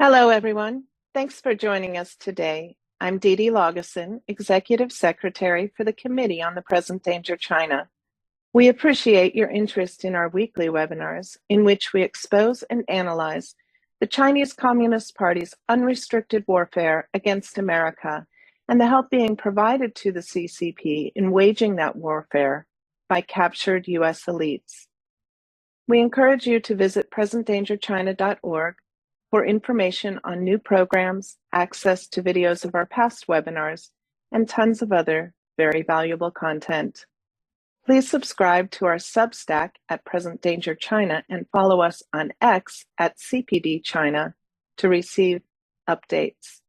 Hello, everyone. Thanks for joining us today. I'm Dee Dee Laugesen, Executive Secretary for the Committee on the Present Danger China. We appreciate your interest in our weekly webinars, in which we expose and analyze the Chinese Communist Party's unrestricted warfare against America and the help being provided to the CCP in waging that warfare by captured U.S. elites. We encourage you to visit presentdangerchina.org for information on new programs, access to videos of our past webinars, and tons of other very valuable content. Please subscribe to our Substack at Present Danger China and follow us on X at CPD China to receive updates.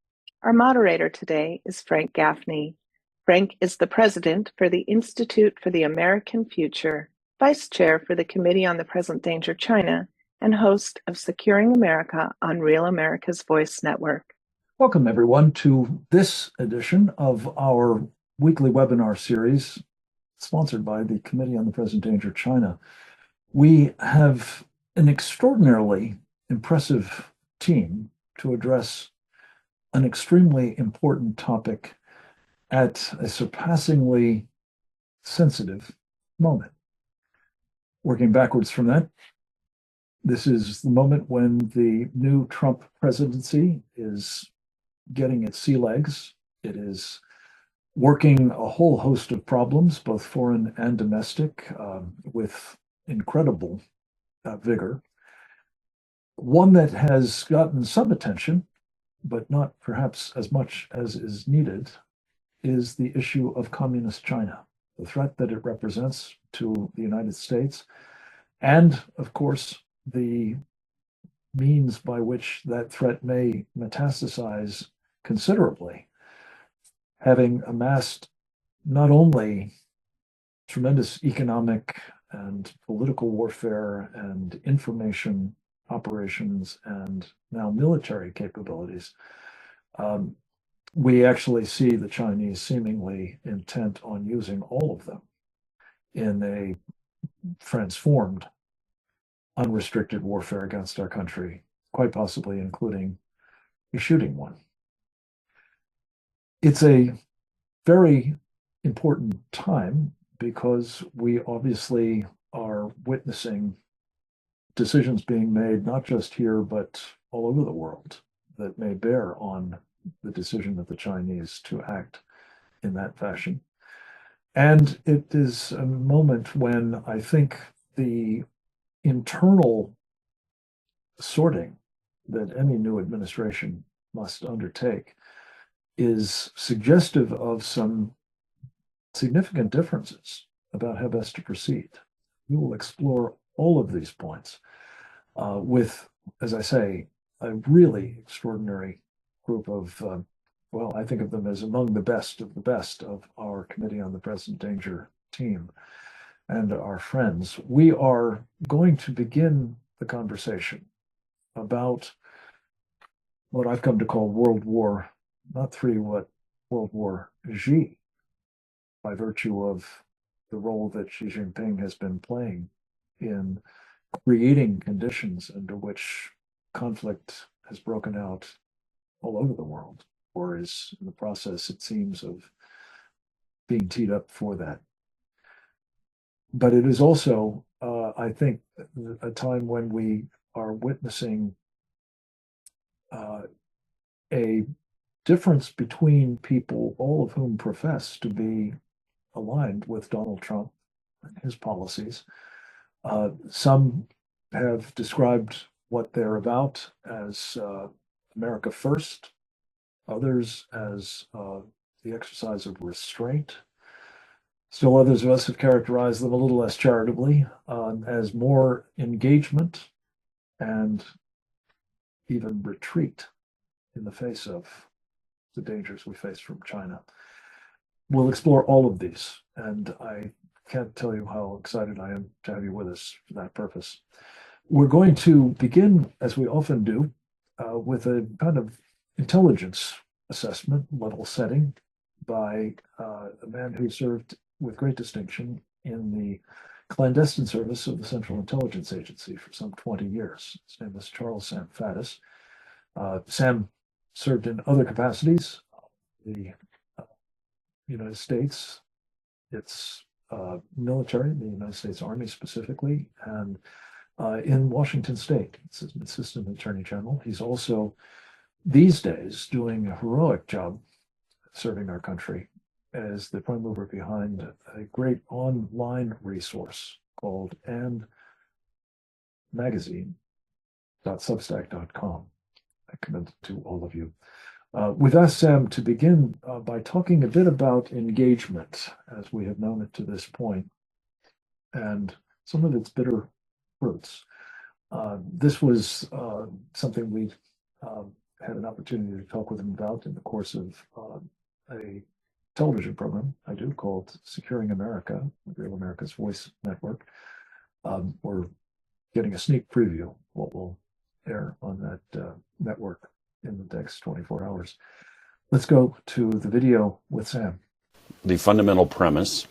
Our moderator today is Frank Gaffney. Frank is the president for the Institute for the American Future, vice chair for the Committee on the Present Danger China, and host of Securing America on Real America's Voice Network. Welcome, everyone, to this edition of our weekly webinar series sponsored by the Committee on the Present Danger China. We have an extraordinarily impressive team to address an extremely important topic at a surpassingly sensitive moment. Working backwards from that, this is the moment when the new Trump presidency is getting its sea legs. It is working a whole host of problems, both foreign and domestic, with incredible vigor. One that has gotten some attention, but not perhaps as much as is needed, is the issue of communist China, the threat that it represents to the United States, and, of course, the means by which that threat may metastasize considerably, having amassed not only tremendous economic and political warfare and information operations and now military capabilities. We actually see the Chinese seemingly intent on using all of them in a transformed unrestricted warfare against our country, quite possibly including a shooting one. It's a very important time because we obviously are witnessing decisions being made, not just here, but all over the world, that may bear on the decision of the Chinese to act in that fashion. And it is a moment when I think the internal sorting that any new administration must undertake is suggestive of some significant differences about how best to proceed. We will explore all of these points with, as I say, a really extraordinary group of, well, I think of them as among the best of our Committee on the Present Danger team and our friends. We are going to begin the conversation about what I've come to call World War, not III, what World War Xi, by virtue of the role that Xi Jinping has been playing in creating conditions under which conflict has broken out all over the world, or is in the process, it seems, of being teed up for that. But it is also, I think, a time when we are witnessing a difference between people, all of whom profess to be aligned with Donald Trump and his policies. Some have described what they're about as America first, others as the exercise of restraint. Still others of us have characterized them a little less charitably as more engagement and even retreat in the face of the dangers we face from China. We'll explore all of these, and I can't tell you how excited I am to have you with us for that purpose. We're going to begin, as we often do, with a kind of intelligence assessment, level setting, by a man who served with great distinction in the clandestine service of the Central Intelligence Agency for some 20 years. His name is Charles Sam Faddis. Sam served in other capacities. The United States, its military, the United States Army specifically, and in Washington State, it's an assistant attorney general. He's also these days doing a heroic job serving our country as the prime mover behind a great online resource called And magazine.substack.com. I commend it to all of you. We've asked Sam to begin by talking a bit about engagement as we have known it to this point and some of its bitter fruits. This was something we had an opportunity to talk with him about in the course of a television program I do called Securing America, Real America's Voice Network. We're getting a sneak preview of what will air on that network in the next 24 hours. Let's go to the video with Sam. The fundamental premise,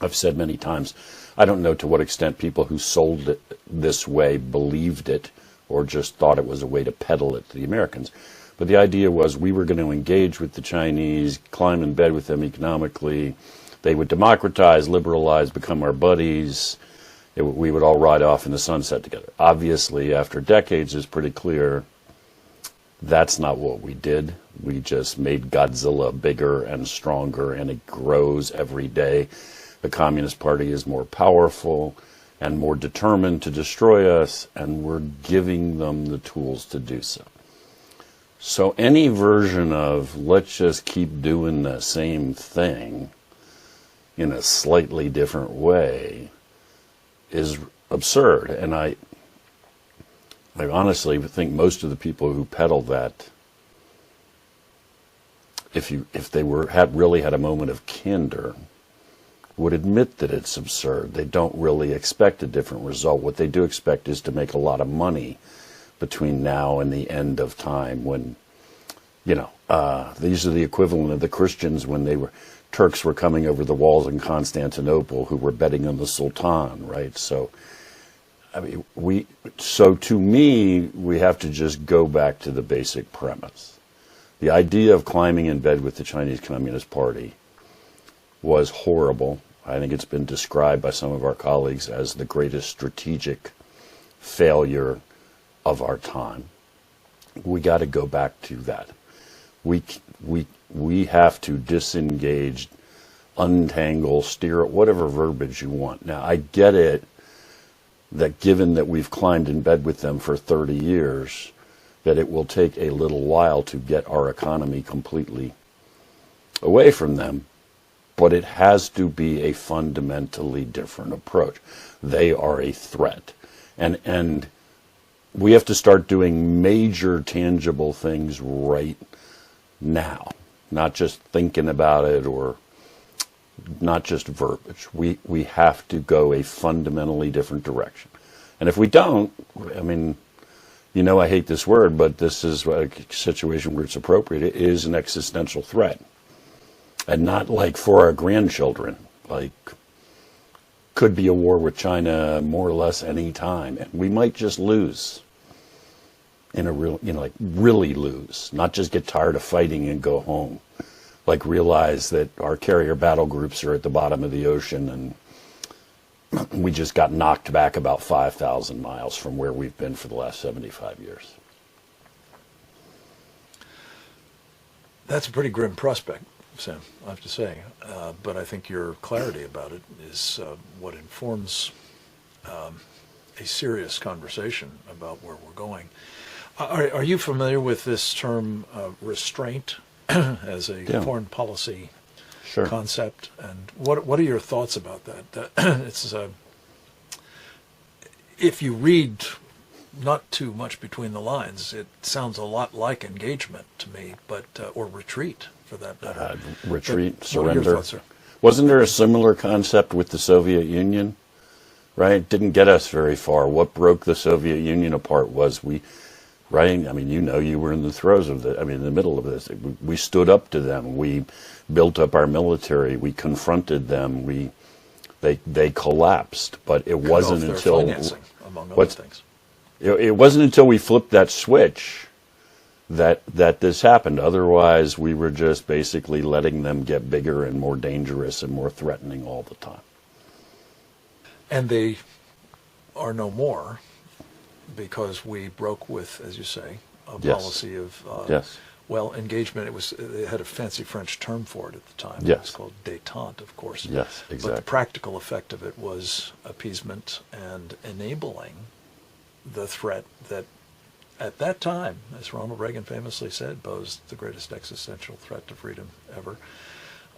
I've said many times, I don't know to what extent people who sold it this way believed it or just thought it was a way to peddle it to the Americans. But the idea was we were going to engage with the Chinese, climb in bed with them economically. They would democratize, liberalize, become our buddies. We would all ride off in the sunset together. Obviously, after decades, it's pretty clear that's not what we did. We just made Godzilla bigger and stronger, and it grows every day. The Communist Party is more powerful and more determined to destroy us, and we're giving them the tools to do so. So any version of let's just keep doing the same thing in a slightly different way is absurd. And I honestly think most of the people who peddle that, if they really had a moment of candor, would admit that it's absurd. They don't really expect a different result. What they do expect is to make a lot of money between now and the end of time when, these are the equivalent of the Christians when Turks were coming over the walls in Constantinople who were betting on the Sultan, right? So, to me, we have to just go back to the basic premise. The idea of climbing in bed with the Chinese Communist Party was horrible. I think it's been described by some of our colleagues as the greatest strategic failure of our time. We got to go back to that. We have to disengage, untangle, steer, whatever verbiage you want. Now, I get it that given that we've climbed in bed with them for 30 years, that it will take a little while to get our economy completely away from them, but it has to be a fundamentally different approach. They are a threat. And we have to start doing major tangible things right now, not just thinking about it or not just verbiage. We have to go a fundamentally different direction. And if we don't, I hate this word, but this is a situation where it's appropriate. It is an existential threat. And not like for our grandchildren, like could be a war with China more or less any time. And we might just lose in a real, really lose, not just get tired of fighting and go home. Like realize that our carrier battle groups are at the bottom of the ocean and we just got knocked back about 5,000 miles from where we've been for the last 75 years. That's a pretty grim prospect, Sam, I have to say. But I think your clarity about it is what informs a serious conversation about where we're going. Are you familiar with this term restraint as a foreign policy concept? And what are your thoughts about that? It's if you read not too much between the lines, it sounds a lot like engagement to me, but or retreat for that matter. Retreat, but surrender. What are your thoughts, sir? Wasn't there a similar concept with the Soviet Union? Right? Didn't get us very far. What broke the Soviet Union apart was right? You were in the throes of in the middle of this. We stood up to them. We built up our military. We confronted them. They collapsed. But it wasn't until financing, among other things. It wasn't until we flipped that switch that this happened. Otherwise, we were just basically letting them get bigger and more dangerous and more threatening all the time. And they are no more because we broke with, as you say, a Yes. policy of Yes. well, engagement. They had a fancy French term for it at the time. Yes. It was called détente, of course. Yes, exactly. But the practical effect of it was appeasement and enabling the threat that, at that time, as Ronald Reagan famously said, posed the greatest existential threat to freedom ever.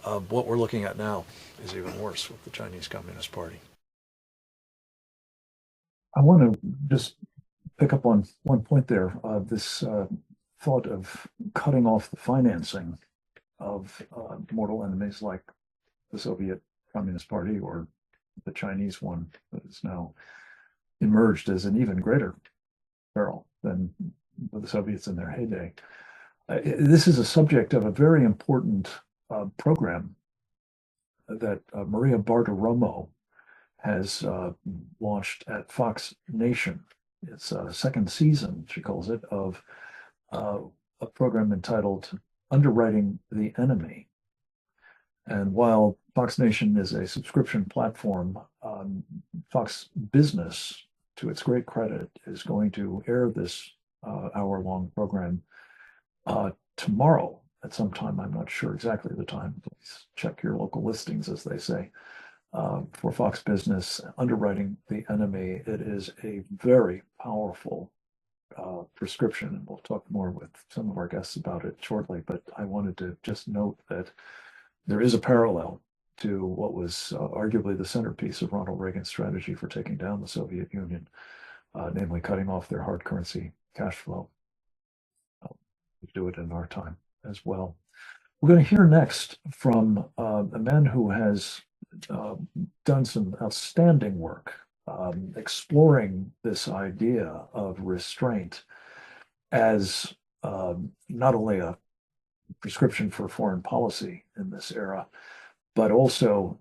What we're looking at now is even worse with the Chinese Communist Party. I want to just pick up on one point there. This thought of cutting off the financing of mortal enemies like the Soviet Communist Party or the Chinese one that has now emerged as an even greater peril than the Soviets in their heyday. This is a subject of a very important program that Maria Bartiromo has launched at Fox Nation. It's a second season, she calls it, of a program entitled Underwriting the Enemy. And while Fox Nation is a subscription platform, Fox Business, to its great credit, is going to air this hour-long program tomorrow at some time. I'm not sure exactly the time. Please check your local listings, as they say. For Fox Business, Underwriting the Enemy. It is a very powerful prescription, and we'll talk more with some of our guests about it shortly. But I wanted to just note that there is a parallel to what was arguably the centerpiece of Ronald Reagan's strategy for taking down the Soviet Union, namely cutting off their hard currency cash flow. We do it in our time as well. We're going to hear next from a man who has done some outstanding work exploring this idea of restraint as not only a prescription for foreign policy in this era, but also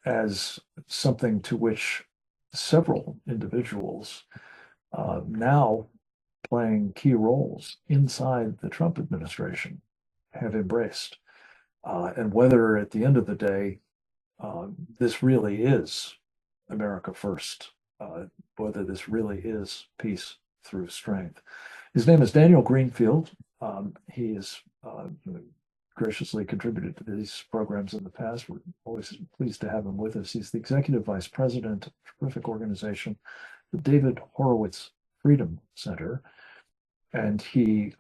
as something to which several individuals now playing key roles inside the Trump administration have embraced. And whether at the end of the day, this really is America first, whether this really is peace through strength. His name is Daniel Greenfield. He has graciously contributed to these programs in the past. We're always pleased to have him with us. He's the executive vice president of a terrific organization, the David Horowitz Freedom Center. And he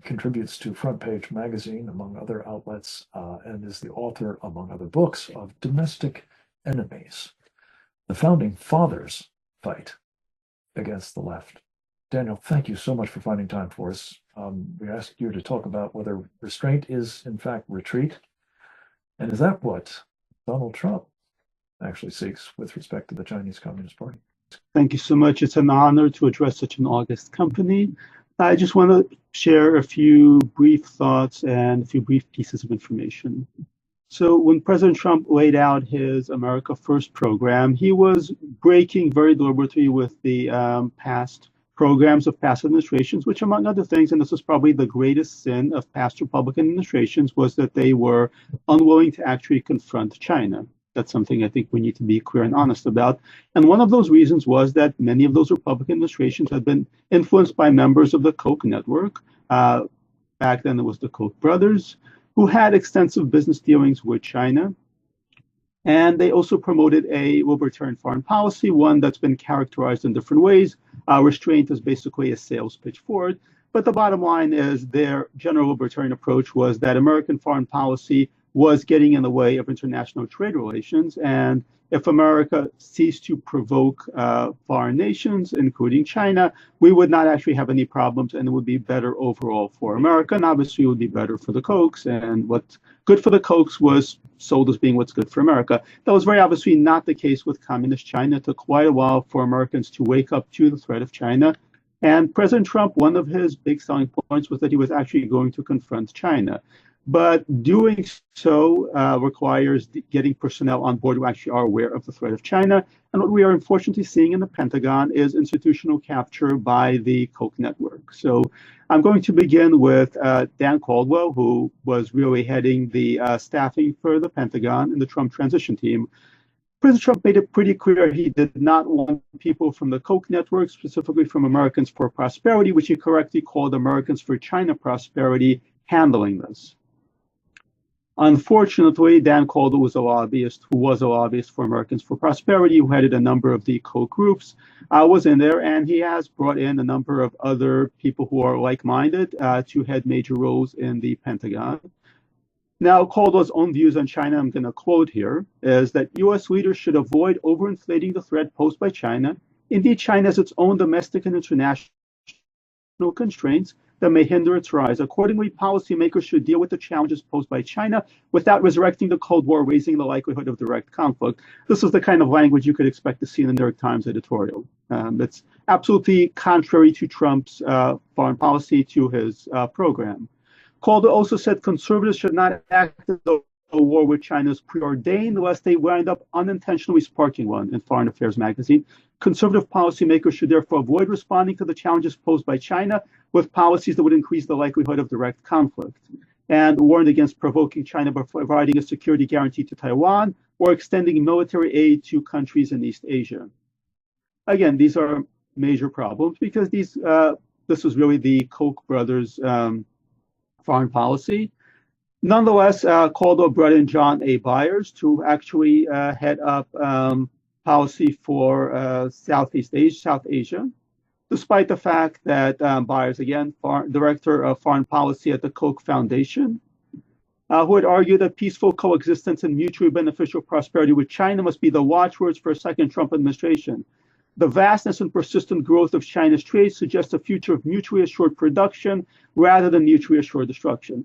contributes to Front Page Magazine, among other outlets, and is the author, among other books, of Domestic Enemies, the Founding Fathers' Fight Against the Left. Daniel, thank you so much for finding time for us. We asked you to talk about whether restraint is, in fact, retreat. And is that what Donald Trump actually seeks with respect to the Chinese Communist Party? Thank you so much. It's an honor to address such an august company. I just want to share a few brief thoughts and a few brief pieces of information. So when President Trump laid out his America First program, he was breaking very deliberately with the past programs of past administrations, which, among other things, and this was probably the greatest sin of past Republican administrations, was that they were unwilling to actually confront China. That's something I think we need to be clear and honest about. And one of those reasons was that many of those Republican administrations had been influenced by members of the Koch network. Back then, it was the Koch brothers, who had extensive business dealings with China. And they also promoted a libertarian foreign policy, one that's been characterized in different ways. Restraint is basically a sales pitch for it. But the bottom line is their general libertarian approach was that American foreign policy was getting in the way of international trade relations. And if America ceased to provoke foreign nations, including China, we would not actually have any problems, and it would be better overall for America. And obviously, it would be better for the Kochs. And what's good for the Kochs was sold as being what's good for America. That was very obviously not the case with communist China. It took quite a while for Americans to wake up to the threat of China. And President Trump, one of his big selling points was that he was actually going to confront China. But doing so requires getting personnel on board who actually are aware of the threat of China. And what we are unfortunately seeing in the Pentagon is institutional capture by the Koch network. So I'm going to begin with Dan Caldwell, who was really heading the staffing for the Pentagon in the Trump transition team. President Trump made it pretty clear he did not want people from the Koch network, specifically from Americans for Prosperity, which he correctly called Americans for China Prosperity, handling this. Unfortunately, Dan Caldwell was a lobbyist for Americans for Prosperity, who headed a number of the Koch groups, was in there, and he has brought in a number of other people who are like-minded to head major roles in the Pentagon. Now, Caldwell's own views on China, I'm going to quote here, is that U.S. leaders should avoid overinflating the threat posed by China. Indeed, China has its own domestic and international constraints that may hinder its rise. Accordingly, policymakers should deal with the challenges posed by China without resurrecting the Cold War, raising the likelihood of direct conflict. This is the kind of language you could expect to see in the New York Times editorial. It's absolutely contrary to Trump's foreign policy, to his program. Caldwell also said conservatives should not act as though a war with China is preordained, lest they wind up unintentionally sparking one, in Foreign Affairs magazine. Conservative policymakers should therefore avoid responding to the challenges posed by China with policies that would increase the likelihood of direct conflict, and warned against provoking China by providing a security guarantee to Taiwan or extending military aid to countries in East Asia. Again, these are major problems because this was really the Koch brothers' foreign policy. Nonetheless, Caldwell brought in John A. Byers to actually head up policy for South Asia, despite the fact that Byers, again, director of foreign policy at the Koch Foundation, who had argued that peaceful coexistence and mutually beneficial prosperity with China must be the watchwords for a second Trump administration. The vastness and persistent growth of China's trade suggests a future of mutually assured production rather than mutually assured destruction.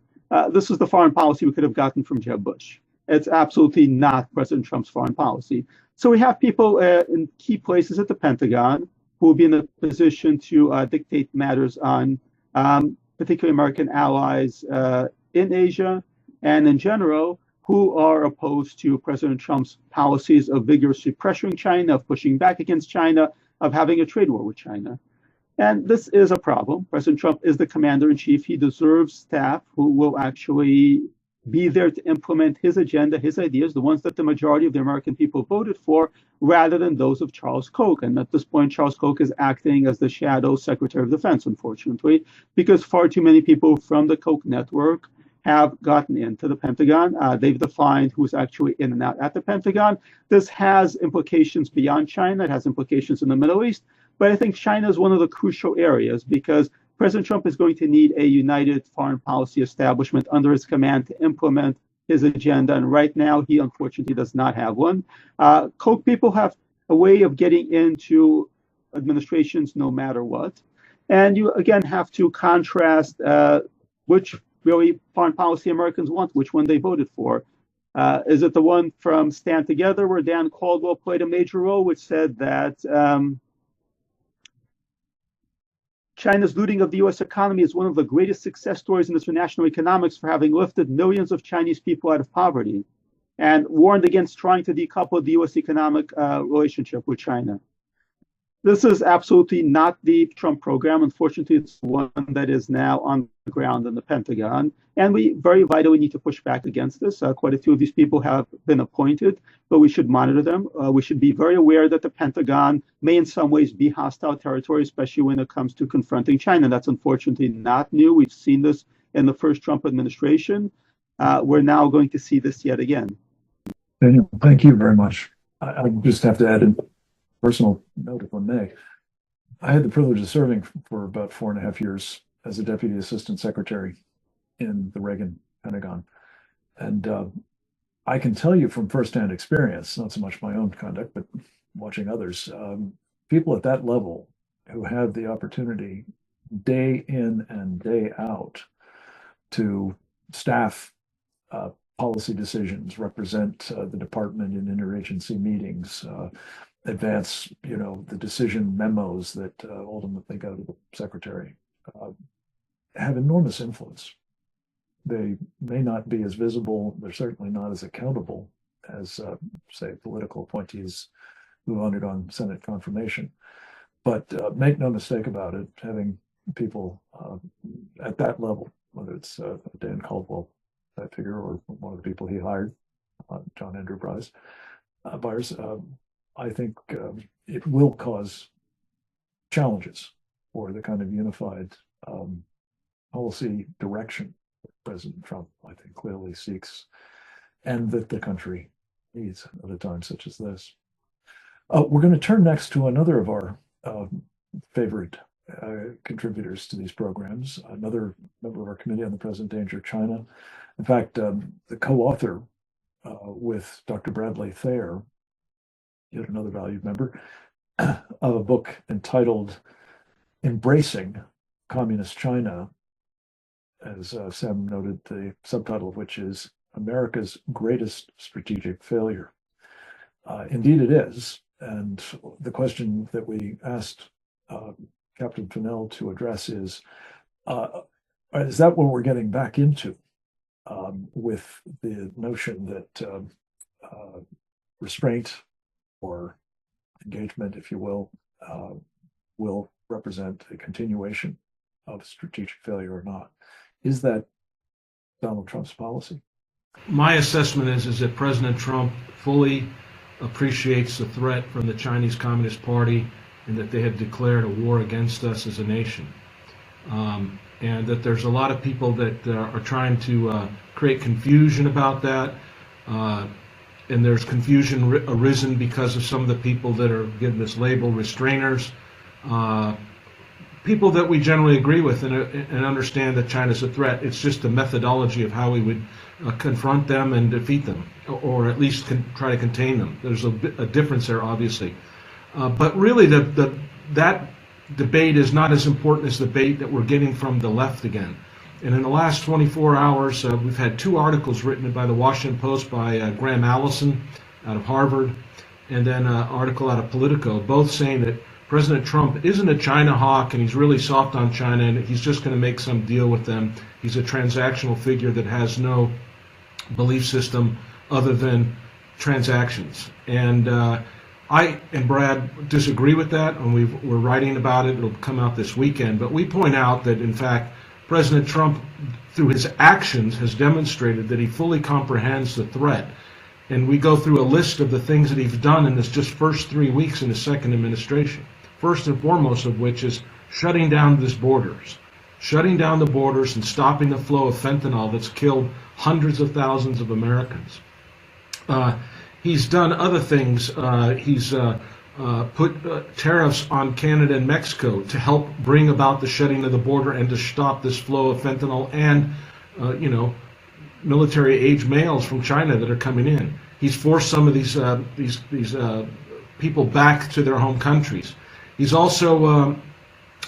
This is the foreign policy we could have gotten from Jeb Bush. It's absolutely not President Trump's foreign policy. So we have people in key places at the Pentagon who will be in a position to dictate matters on particularly American allies in Asia and in general, who are opposed to President Trump's policies of vigorously pressuring China, of pushing back against China, of having a trade war with China. And this is a problem. President Trump is the commander-in-chief. He deserves staff who will actually be there to implement his agenda, his ideas, the ones that the majority of the American people voted for, rather than those of Charles Koch. And at this point, Charles Koch is acting as the shadow Secretary of Defense, unfortunately, because far too many people from the Koch network have gotten into the Pentagon. They've defined who's actually in and out at the Pentagon. This has implications beyond China. It has implications in the Middle East. But I think China is one of the crucial areas because President Trump is going to need a united foreign policy establishment under his command to implement his agenda. And right now, he unfortunately does not have one. Koch people have a way of getting into administrations no matter what. And you, again, have to contrast which really foreign policy Americans want, which one they voted for. Is it the one from Stand Together, where Dan Caldwell played a major role, which said that China's looting of the U.S. economy is one of the greatest success stories in international economics for having lifted millions of Chinese people out of poverty, and warned against trying to decouple the U.S. economic relationship with China? This is absolutely not the Trump program. Unfortunately, it's one that is now on the ground in the Pentagon. And we very vitally need to push back against this. Quite a few of these people have been appointed, but we should monitor them. We should be very aware that the Pentagon may in some ways be hostile territory, especially when it comes to confronting China. That's unfortunately not new. We've seen this in the first Trump administration. We're now going to see this yet again. Daniel, thank you very much. I just have to add a personal note, if I may. I had the privilege of serving for about 4.5 years as a Deputy Assistant Secretary in the Reagan Pentagon. And I can tell you from firsthand experience, not so much my own conduct, but watching others, people at that level who have the opportunity day in and day out to staff policy decisions, represent the department in interagency meetings, advance, the decision memos that ultimately go to the secretary, have enormous influence. They may not be as visible. They're certainly not as accountable as, say, political appointees who voted on Senate confirmation. But make no mistake about it, having people at that level, whether it's Dan Caldwell, that figure, or one of the people he hired, John Andrew Byers, I think it will cause challenges for the kind of unified policy direction that President Trump, I think, clearly seeks, and that the country needs at a time such as this. We're going to turn next to another of our favorite contributors to these programs, another member of our Committee on the Present Danger, China. In fact, the co-author with Dr. Bradley Thayer, yet another valued member, of a book entitled Embracing Communist China, as Sam noted, the subtitle of which is America's Greatest Strategic Failure. Indeed it is. And the question that we asked Captain Fennell to address is that what we're getting back into with the notion that restraint or engagement, if you will represent a continuation of strategic failure or not? Is that Donald Trump's policy? My assessment is that President Trump fully appreciates the threat from the Chinese Communist Party and that they have declared a war against us as a nation. And that there's a lot of people that are trying to create confusion about that. And there's confusion arisen because of some of the people that are given this label, restrainers. People that we generally agree with and understand that China's a threat. It's just the methodology of how we would confront them and defeat them, or at least try to contain them. There's a difference there, obviously. But really, that debate is not as important as the debate that we're getting from the left again. And in the last 24 hours, we've had 2 articles written by the Washington Post by Graham Allison out of Harvard, and then an article out of Politico, both saying that President Trump isn't a China hawk and he's really soft on China and he's just going to make some deal with them. He's a transactional figure that has no belief system other than transactions. And I and Brad disagree with that, and we're writing about it. It'll come out this weekend. But we point out that, in fact, President Trump, through his actions, has demonstrated that he fully comprehends the threat. And we go through a list of the things that he's done in this just first 3 weeks in his second administration. First and foremost of which is shutting down these borders. Shutting down the borders and stopping the flow of fentanyl that's killed hundreds of thousands of Americans. He's done other things. He's put tariffs on Canada and Mexico to help bring about the shutting of the border and to stop this flow of fentanyl and, military-age males from China that are coming in. He's forced some of these people back to their home countries. He's also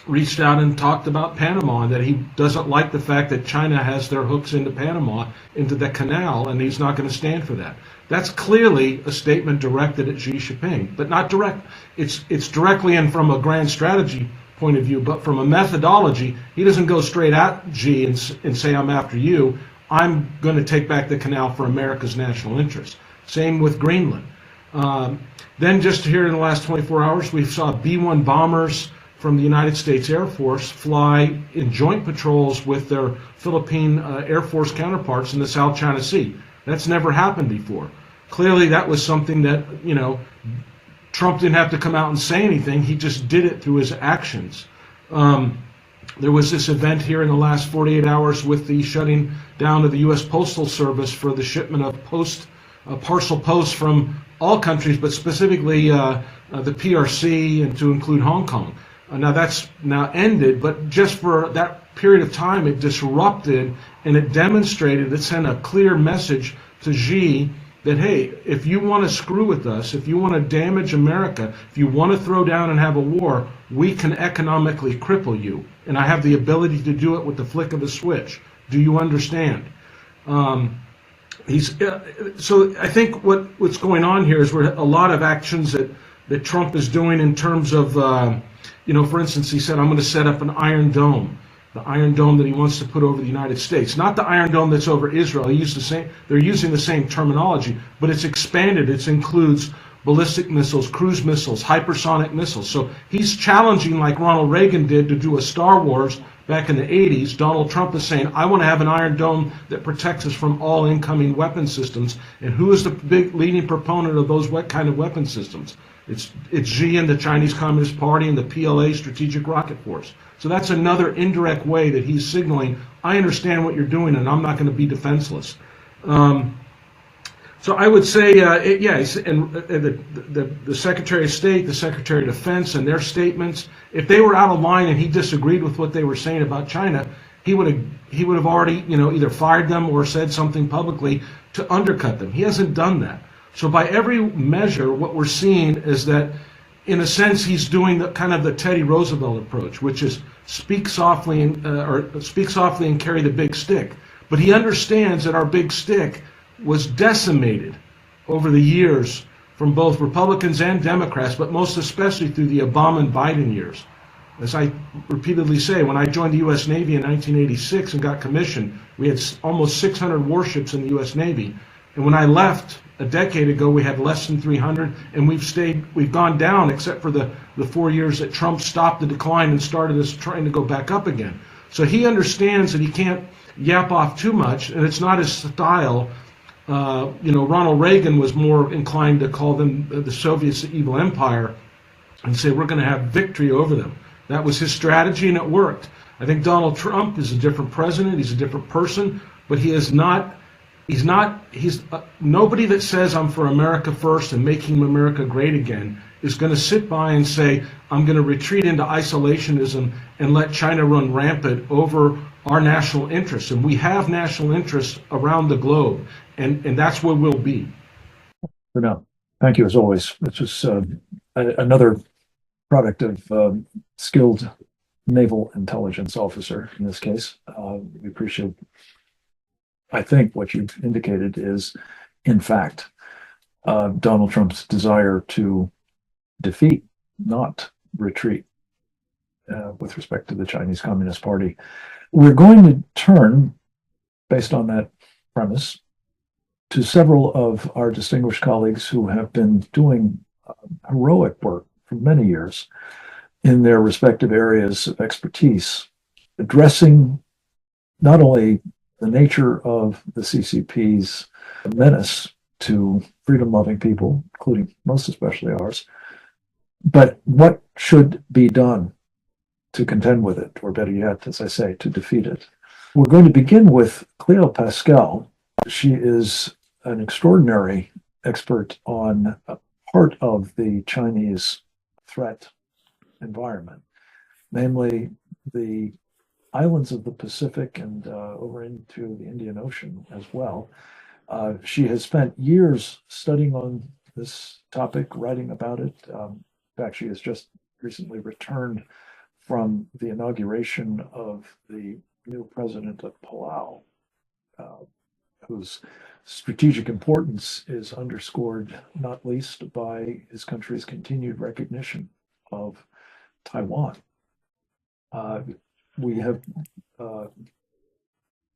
reached out and talked about Panama, and that he doesn't like the fact that China has their hooks into Panama, into the canal, and he's not going to stand for that. That's clearly a statement directed at Xi Jinping, but not direct. It's directly and from a grand strategy point of view, but from a methodology, he doesn't go straight at Xi and say, I'm after you. I'm going to take back the canal for America's national interest. Same with Greenland. Then just here in the last 24 hours, we saw B-1 bombers from the United States Air Force fly in joint patrols with their Philippine Air Force counterparts in the South China Sea. That's never happened before. Clearly that was something that, Trump didn't have to come out and say anything. He just did it through his actions. There was this event here in the last 48 hours with the shutting down of the U.S. Postal Service for the shipment of parcel posts from all countries, but specifically the PRC and to include Hong Kong. Now that's now ended, but just for that period of time, it disrupted and it demonstrated, it sent a clear message to Xi that, hey, if you want to screw with us, if you want to damage America, if you want to throw down and have a war, we can economically cripple you. And I have the ability to do it with the flick of a switch. Do you understand? So I think what's going on here is a lot of actions that that Trump is doing in terms of, for instance, he said, I'm going to set up an Iron Dome, the Iron Dome that he wants to put over the United States. Not the Iron Dome that's over Israel. They're using the same terminology, but it's expanded. It includes ballistic missiles, cruise missiles, hypersonic missiles. So he's challenging, like Ronald Reagan did, to do a Star Wars back in the 80s. Donald Trump is saying, I want to have an Iron Dome that protects us from all incoming weapon systems. And who is the big leading proponent of those kind of weapon systems? It's Xi and the Chinese Communist Party and the PLA Strategic Rocket Force. So that's another indirect way that he's signaling, I understand what you're doing and I'm not going to be defenseless. So I would say, the Secretary of State, the Secretary of Defense, and their statements, if they were out of line and he disagreed with what they were saying about China, he would have already, either fired them or said something publicly to undercut them. He hasn't done that. So by every measure, what we're seeing is that, in a sense, he's doing the kind of the Teddy Roosevelt approach, which is speak softly and carry the big stick. But he understands that our big stick was decimated over the years from both Republicans and Democrats, but most especially through the Obama and Biden years. As I repeatedly say, when I joined the U.S. Navy in 1986 and got commissioned, we had almost 600 warships in the U.S. Navy. And when I left a decade ago, we had less than 300, and we've gone down, except for the 4 years that Trump stopped the decline and started us trying to go back up again. So he understands that he can't yap off too much, and it's not his style. Ronald Reagan was more inclined to call them the Soviets the evil empire and say, we're going to have victory over them. That was his strategy, and it worked. I think Donald Trump is a different president. He's a different person, but he's nobody that says I'm for America first and making America great again is going to sit by and say, I'm going to retreat into isolationism and let China run rampant over our national interests. And we have national interests around the globe, and that's where we'll be. For now. Thank you, as always. It's just another product of skilled naval intelligence officer in this case. We appreciate, I think what you've indicated is, in fact, Donald Trump's desire to defeat, not retreat, with respect to the Chinese Communist Party. We're going to turn, based on that premise, to several of our distinguished colleagues who have been doing heroic work for many years in their respective areas of expertise, addressing not only the nature of the CCP's menace to freedom-loving people, including most especially ours, but what should be done to contend with it, or better yet, as I say, to defeat it. We're going to begin with Cleo Pascal. She is an extraordinary expert on a part of the Chinese threat environment, namely the islands of the Pacific and over into the Indian Ocean as well. She has spent years studying on this topic, writing about it. In fact, she has just recently returned from the inauguration of the new president of Palau, whose strategic importance is underscored not least by his country's continued recognition of Taiwan. We have,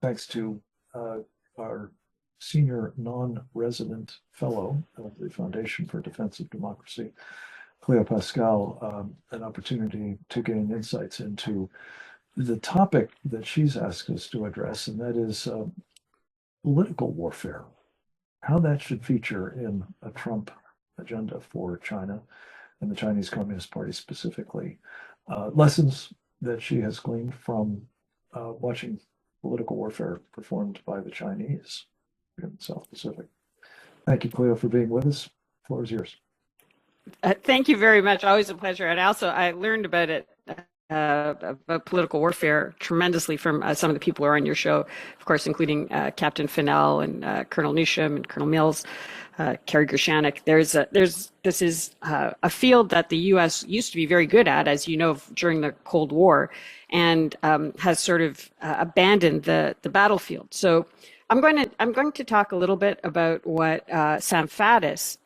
thanks to our senior non-resident fellow of the Foundation for Defense of Democracy, Cleo Pascal, an opportunity to gain insights into the topic that she's asked us to address, and that is political warfare, how that should feature in a Trump agenda for China and the Chinese Communist Party specifically. Lessons that she has gleaned from watching political warfare performed by the Chinese in the South Pacific. Thank you, Cleo, for being with us. The floor is yours. Thank you very much. Always a pleasure. And also, I learned about it, about political warfare, tremendously from some of the people who are on your show, of course, including Captain Fennell and Colonel Newsham and Colonel Mills. Kerry Gershanik. This is a field that the U.S. used to be very good at, as you know, during the Cold War, and has sort of abandoned the battlefield. So I'm going to talk a little bit about what Sam Faddis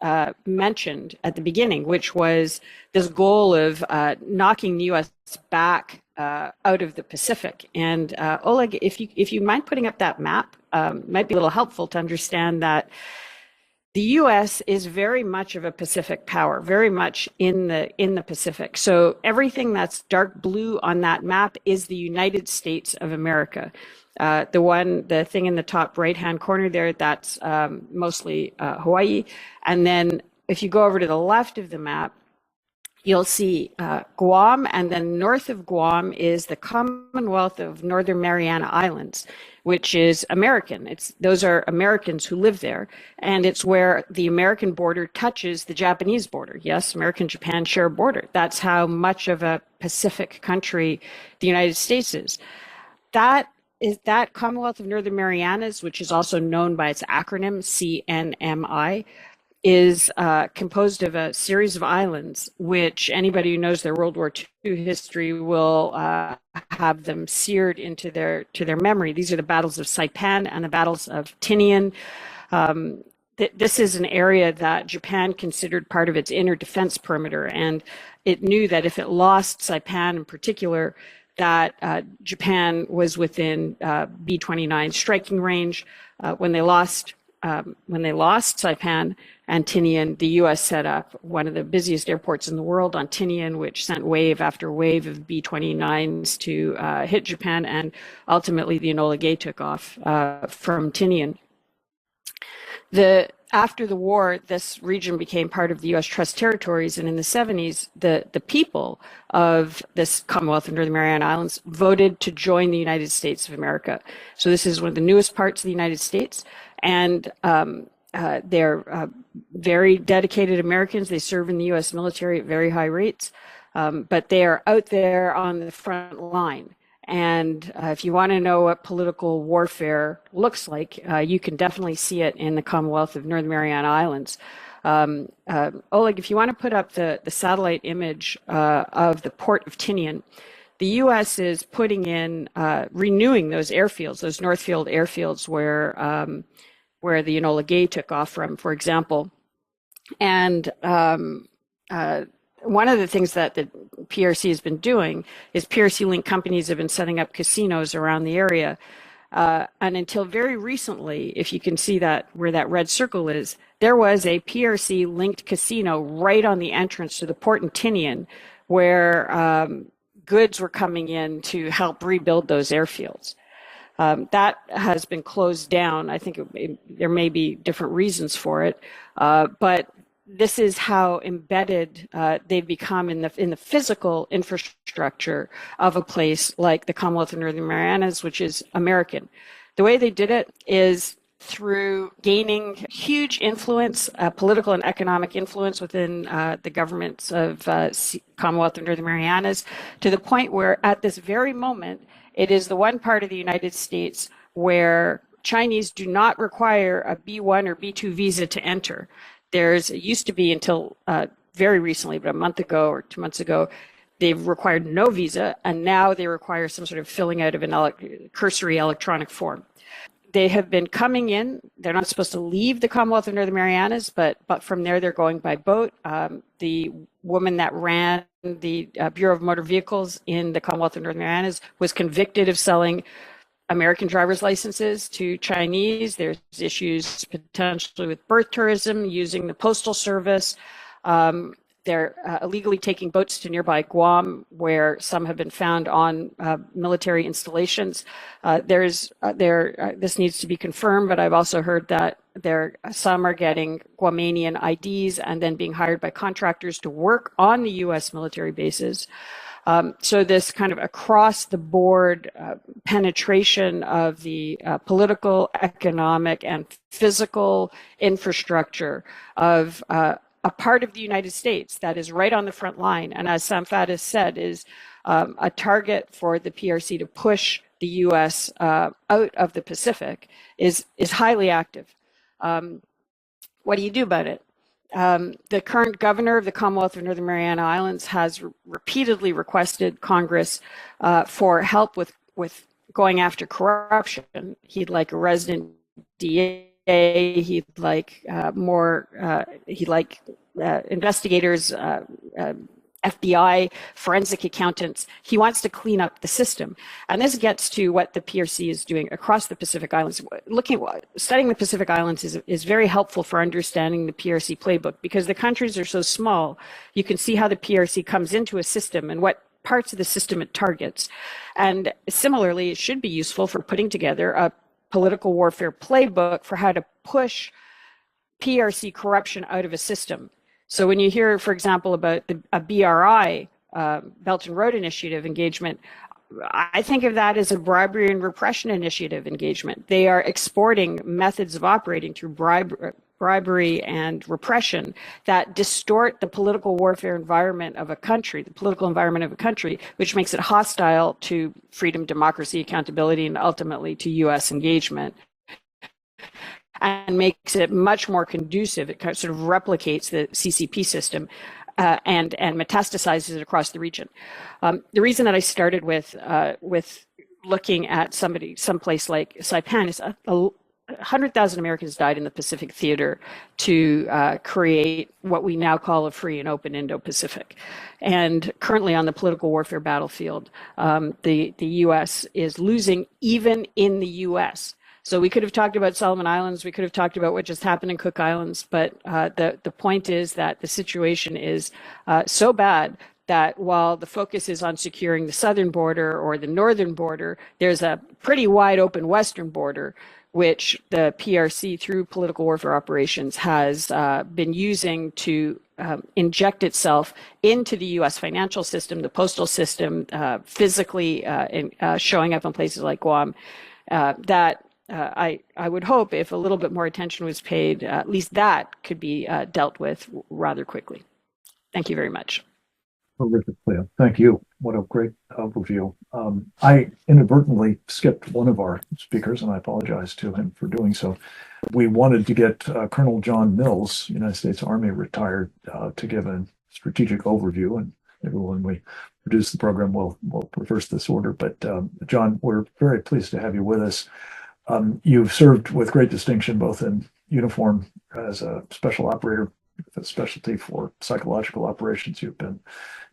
mentioned at the beginning, which was this goal of knocking the U.S. back out of the Pacific. And Oleg, if you mind putting up that map, might be a little helpful to understand that the U.S. is very much of a Pacific power, very much in the Pacific. So everything that's dark blue on that map is the United States of America. The thing in the top right-hand corner there, that's mostly Hawaii. And then if you go over to the left of the map, you'll see Guam, and then north of Guam is the Commonwealth of Northern Mariana Islands, which is American. Those are Americans who live there, and it's where the American border touches the Japanese border. Yes, America and Japan share a border. That's how much of a Pacific country the United States is. That Commonwealth of Northern Marianas, which is also known by its acronym CNMI, is composed of a series of islands, which anybody who knows their World War II history will have them seared into their memory. These are the battles of Saipan and the battles of Tinian. This is an area that Japan considered part of its inner defense perimeter, and it knew that if it lost Saipan in particular, that Japan was within B-29 striking range. When they lost Saipan and Tinian, the U.S. set up one of the busiest airports in the world on Tinian, which sent wave after wave of B-29s to hit Japan, and ultimately the Enola Gay took off from Tinian. After the war, this region became part of the U.S. Trust Territories, and in the 70s, the people of this Commonwealth of Northern Mariana Islands voted to join the United States of America. So this is one of the newest parts of the United States, and they're very dedicated Americans. They serve in the U.S. military at very high rates, but they are out there on the front line. And if you want to know what political warfare looks like, you can definitely see it in the Commonwealth of Northern Mariana Islands. Oleg, if you want to put up the satellite image of the port of Tinian, the U.S. is putting in, renewing those airfields, those Northfield airfields where the Enola Gay took off from, for example. And one of the things that the PRC has been doing is PRC-linked companies have been setting up casinos around the area. And until very recently, if you can see that where that red circle is, there was a PRC-linked casino right on the entrance to the port in Tinian, where goods were coming in to help rebuild those airfields. That has been closed down. I think there may be different reasons for it, but this is how embedded they've become in the physical infrastructure of a place like the Commonwealth of Northern Marianas, which is American. The way they did it is through gaining huge influence, political and economic influence within the governments of Commonwealth of Northern Marianas, to the point where at this very moment, it is the one part of the United States where Chinese do not require a B1 or B2 visa to enter. It used to be until very recently, but a month ago or 2 months ago, they've required no visa, and now they require some sort of filling out of an cursory electronic form. They have been coming in. They're not supposed to leave the Commonwealth of Northern Marianas, but from there they're going by boat. The woman that ran the Bureau of Motor Vehicles in the Commonwealth of Northern Marianas was convicted of selling American driver's licenses to Chinese. There's issues potentially with birth tourism, using the postal service. They're illegally taking boats to nearby Guam, where some have been found on military installations. This needs to be confirmed, but I've also heard that some are getting Guamanian IDs and then being hired by contractors to work on the U.S. military bases. So this kind of across the board penetration of the political, economic, and physical infrastructure of a part of the United States that is right on the front line, and as Sam Faddis said, is a target for the PRC to push the U.S. Out of the Pacific, is highly active. what do you do about it? The current governor of the Commonwealth of Northern Mariana Islands has repeatedly requested Congress for help with going after corruption. He'd like a resident DA. He'd like investigators, FBI, forensic accountants. He wants to clean up the system. And this gets to what the PRC is doing across the Pacific Islands. Studying the Pacific Islands is very helpful for understanding the PRC playbook, because the countries are so small. You can see how the PRC comes into a system and what parts of the system it targets. And similarly, it should be useful for putting together a political warfare playbook for how to push PRC corruption out of a system. So when you hear, for example, about a BRI, Belt and Road Initiative engagement, I think of that as a bribery and repression initiative engagement. They are exporting methods of operating through bribery and repression that distort the political warfare environment of a country, the political environment of a country, which makes it hostile to freedom, democracy, accountability, and ultimately to U.S. engagement, and makes it much more conducive. It sort of replicates the CCP system and metastasizes it across the region. The reason that I started with looking at someplace like Saipan is 100,000 Americans died in the Pacific Theater to create what we now call a free and open Indo-Pacific. And currently on the political warfare battlefield, the U.S. is losing even in the U.S. So we could have talked about Solomon Islands, we could have talked about what just happened in Cook Islands, but the point is that the situation is so bad that while the focus is on securing the southern border or the northern border, there's a pretty wide open western border, which the PRC through political warfare operations has been using to inject itself into the U.S. financial system, the postal system, physically showing up in places like Guam, I would hope if a little bit more attention was paid, at least that could be dealt with rather quickly. Thank you very much. Terrific, Leah. Thank you. What a great overview. I inadvertently skipped one of our speakers, and I apologize to him for doing so. We wanted to get Colonel John Mills, United States Army retired, to give a strategic overview, and maybe when we produce the program, we'll reverse this order. But John, we're very pleased to have you with us. You've served with great distinction, both in uniform as a special operator with a specialty for psychological operations. You've been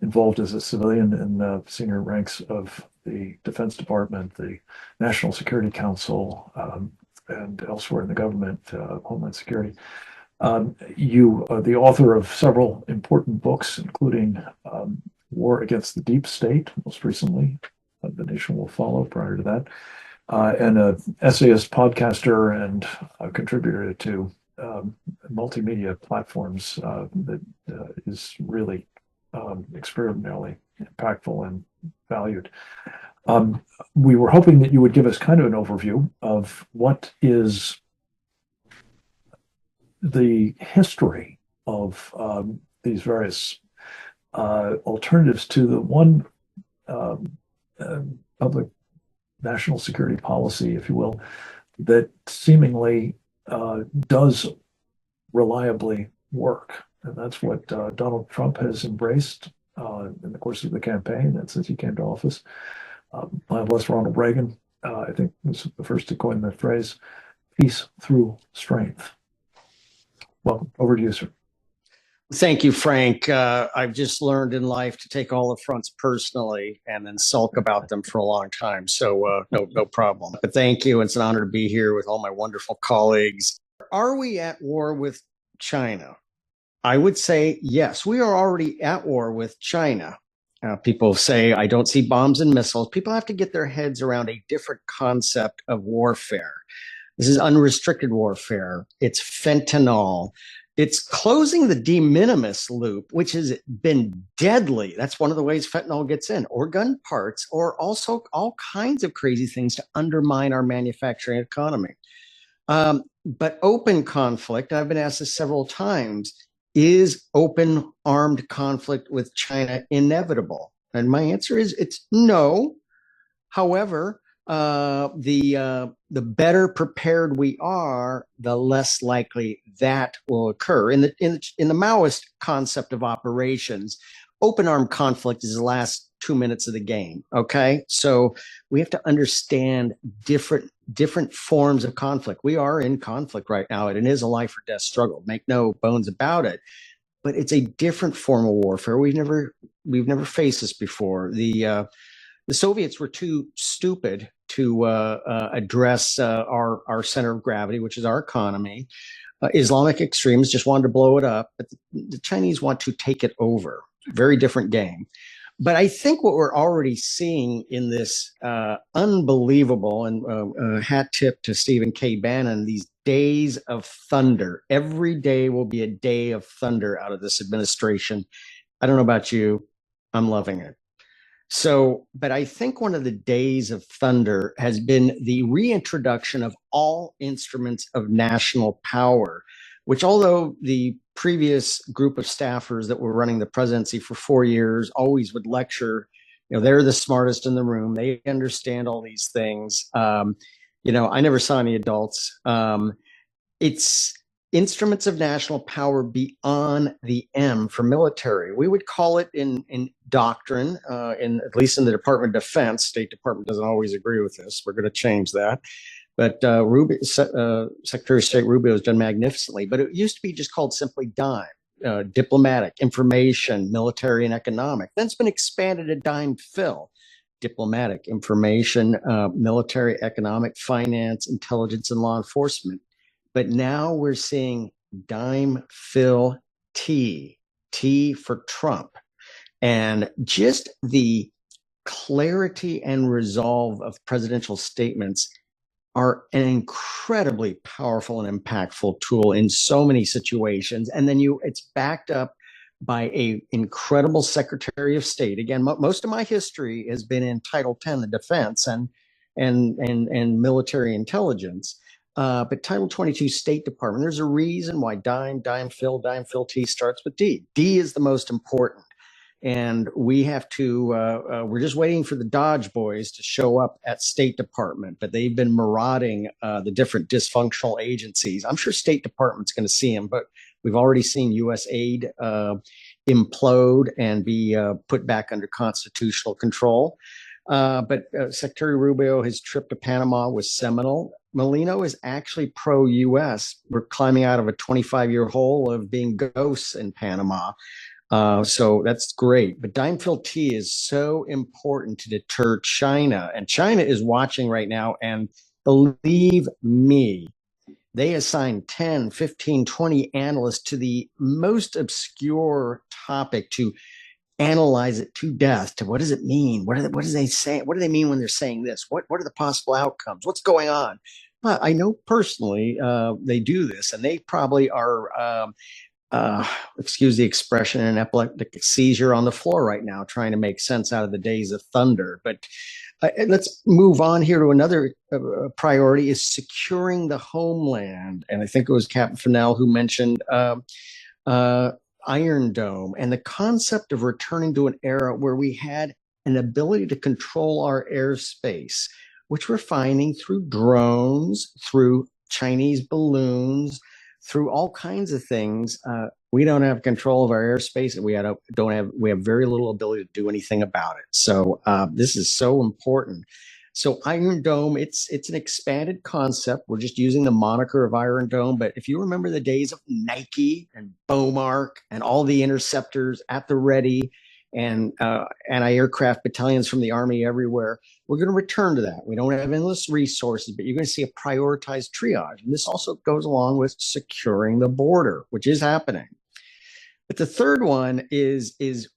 involved as a civilian in the senior ranks of the Defense Department, the National Security Council, and elsewhere in the government, Homeland Security. You are the author of several important books, including War Against the Deep State, most recently, The Nation Will Follow, prior to that. And an essayist, podcaster, and a contributor to multimedia platforms that is really extraordinarily impactful and valued. We were hoping that you would give us kind of an overview of what is the history of these various alternatives to the one public national security policy, if you will, that seemingly does reliably work. And that's what Donald Trump has embraced in the course of the campaign and since he came to office. Bless Ronald Reagan, I think, was the first to coin the phrase, peace through strength. Welcome. Over to you, sir. Thank you, Frank. I've just learned in life to take all affronts personally and then sulk about them for a long time. So no problem. But thank you. It's an honor to be here with all my wonderful colleagues. Are we at war with China? I would say yes. We are already at war with China. People say, I don't see bombs and missiles. People have to get their heads around a different concept of warfare. This is unrestricted warfare. It's fentanyl. It's closing the de minimis loop, which has been deadly. That's one of the ways fentanyl gets in, or gun parts, or also all kinds of crazy things to undermine our manufacturing economy. But open conflict, I've been asked this several times, is open armed conflict with China inevitable? And my answer is it's no. However, the better prepared we are, the less likely that will occur. In the Maoist concept of operations, open armed conflict is the last 2 minutes of the game. Okay, so we have to understand different forms of conflict. We are in conflict right now, and it is a life or death struggle. Make no bones about it. But it's a different form of warfare. We've never faced this before. The Soviets were too stupid to address our center of gravity, which is our economy. Islamic extremists just wanted to blow it up, but the Chinese want to take it over. Very different game. But I think what we're already seeing in this unbelievable, and hat tip to Stephen K. Bannon, these days of thunder. Every day will be a day of thunder out of this administration. I don't know about you. I'm loving it. So, but I think one of the days of thunder has been the reintroduction of all instruments of national power, which, although the previous group of staffers that were running the presidency for 4 years always would lecture, they're the smartest in the room. They understand all these things. I never saw any adults. It's instruments of national power beyond the M for military. We would call it in doctrine, at least in the Department of Defense. State Department doesn't always agree with this. We're going to change that. But Secretary of State Rubio has done magnificently. But it used to be just called simply DIME, diplomatic, information, military, and economic. Then it's been expanded to DIME Phil, diplomatic, information, military, economic, finance, intelligence, and law enforcement. But now we're seeing DIME Phil T for Trump. And just the clarity and resolve of presidential statements are an incredibly powerful and impactful tool in so many situations. And then it's backed up by an incredible Secretary of State. Again, most of my history has been in Title X, the defense and military intelligence. But Title 22 State Department, there's a reason why DIME Phil T starts with D. D is the most important. And we have to, we're just waiting for the Dodge boys to show up at State Department, but they've been marauding the different dysfunctional agencies. I'm sure State Department's going to see them, but we've already seen U.S. aid implode and be put back under constitutional control. But Secretary Rubio, his trip to Panama was seminal. Molino is actually pro-U.S. We're climbing out of a 25-year hole of being ghosts in Panama. So that's great. But DIME Phil T is so important to deter China. And China is watching right now. And believe me, they assign 10, 15, 20 analysts to the most obscure topic to analyze it to death. To what does it mean? What do they say? What do they mean when they're saying this? What are the possible outcomes? What's going on? But I know personally they do this, and they probably are, excuse the expression, an epileptic seizure on the floor right now, trying to make sense out of the days of thunder. But let's move on here to another priority is securing the homeland. And I think it was Captain Fennell who mentioned Iron Dome and the concept of returning to an era where we had an ability to control our airspace, which we're finding through drones, through Chinese balloons, through all kinds of things. We don't have control of our airspace, and we have very little ability to do anything about it. So this is so important. So Iron Dome, it's an expanded concept. We're just using the moniker of Iron Dome. But if you remember the days of Nike and Beaumark and all the interceptors at the ready and anti-aircraft battalions from the Army everywhere, we're going to return to that. We don't have endless resources, but you're going to see a prioritized triage. And this also goes along with securing the border, which is happening. But the third one is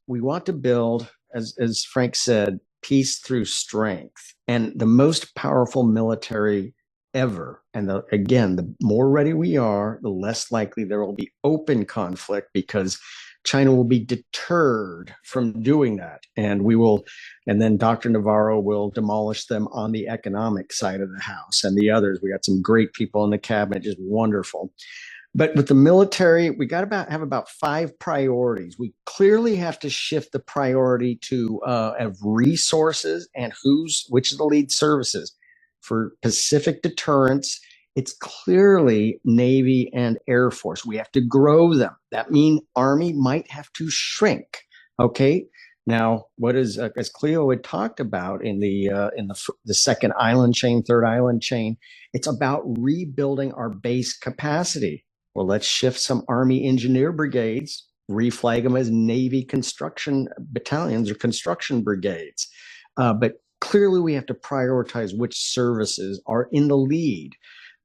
we want to build, as Frank said, peace through strength. And the most powerful military ever. And again, the more ready we are, the less likely there will be open conflict, because China will be deterred from doing that. And then Dr. Navarro will demolish them on the economic side of the house and the others. We got some great people in the cabinet, just wonderful. But with the military, we got have about 5 priorities. We clearly have to shift the priority to of resources and which is the lead services. For Pacific deterrence, it's clearly Navy and Air Force. We have to grow them. That means Army might have to shrink. Okay. Now, what is as Cleo had talked about in the second island chain, third island chain, it's about rebuilding our base capacity. Well, let's shift some Army engineer brigades, reflag them as Navy construction battalions or construction brigades. But clearly, we have to prioritize which services are in the lead.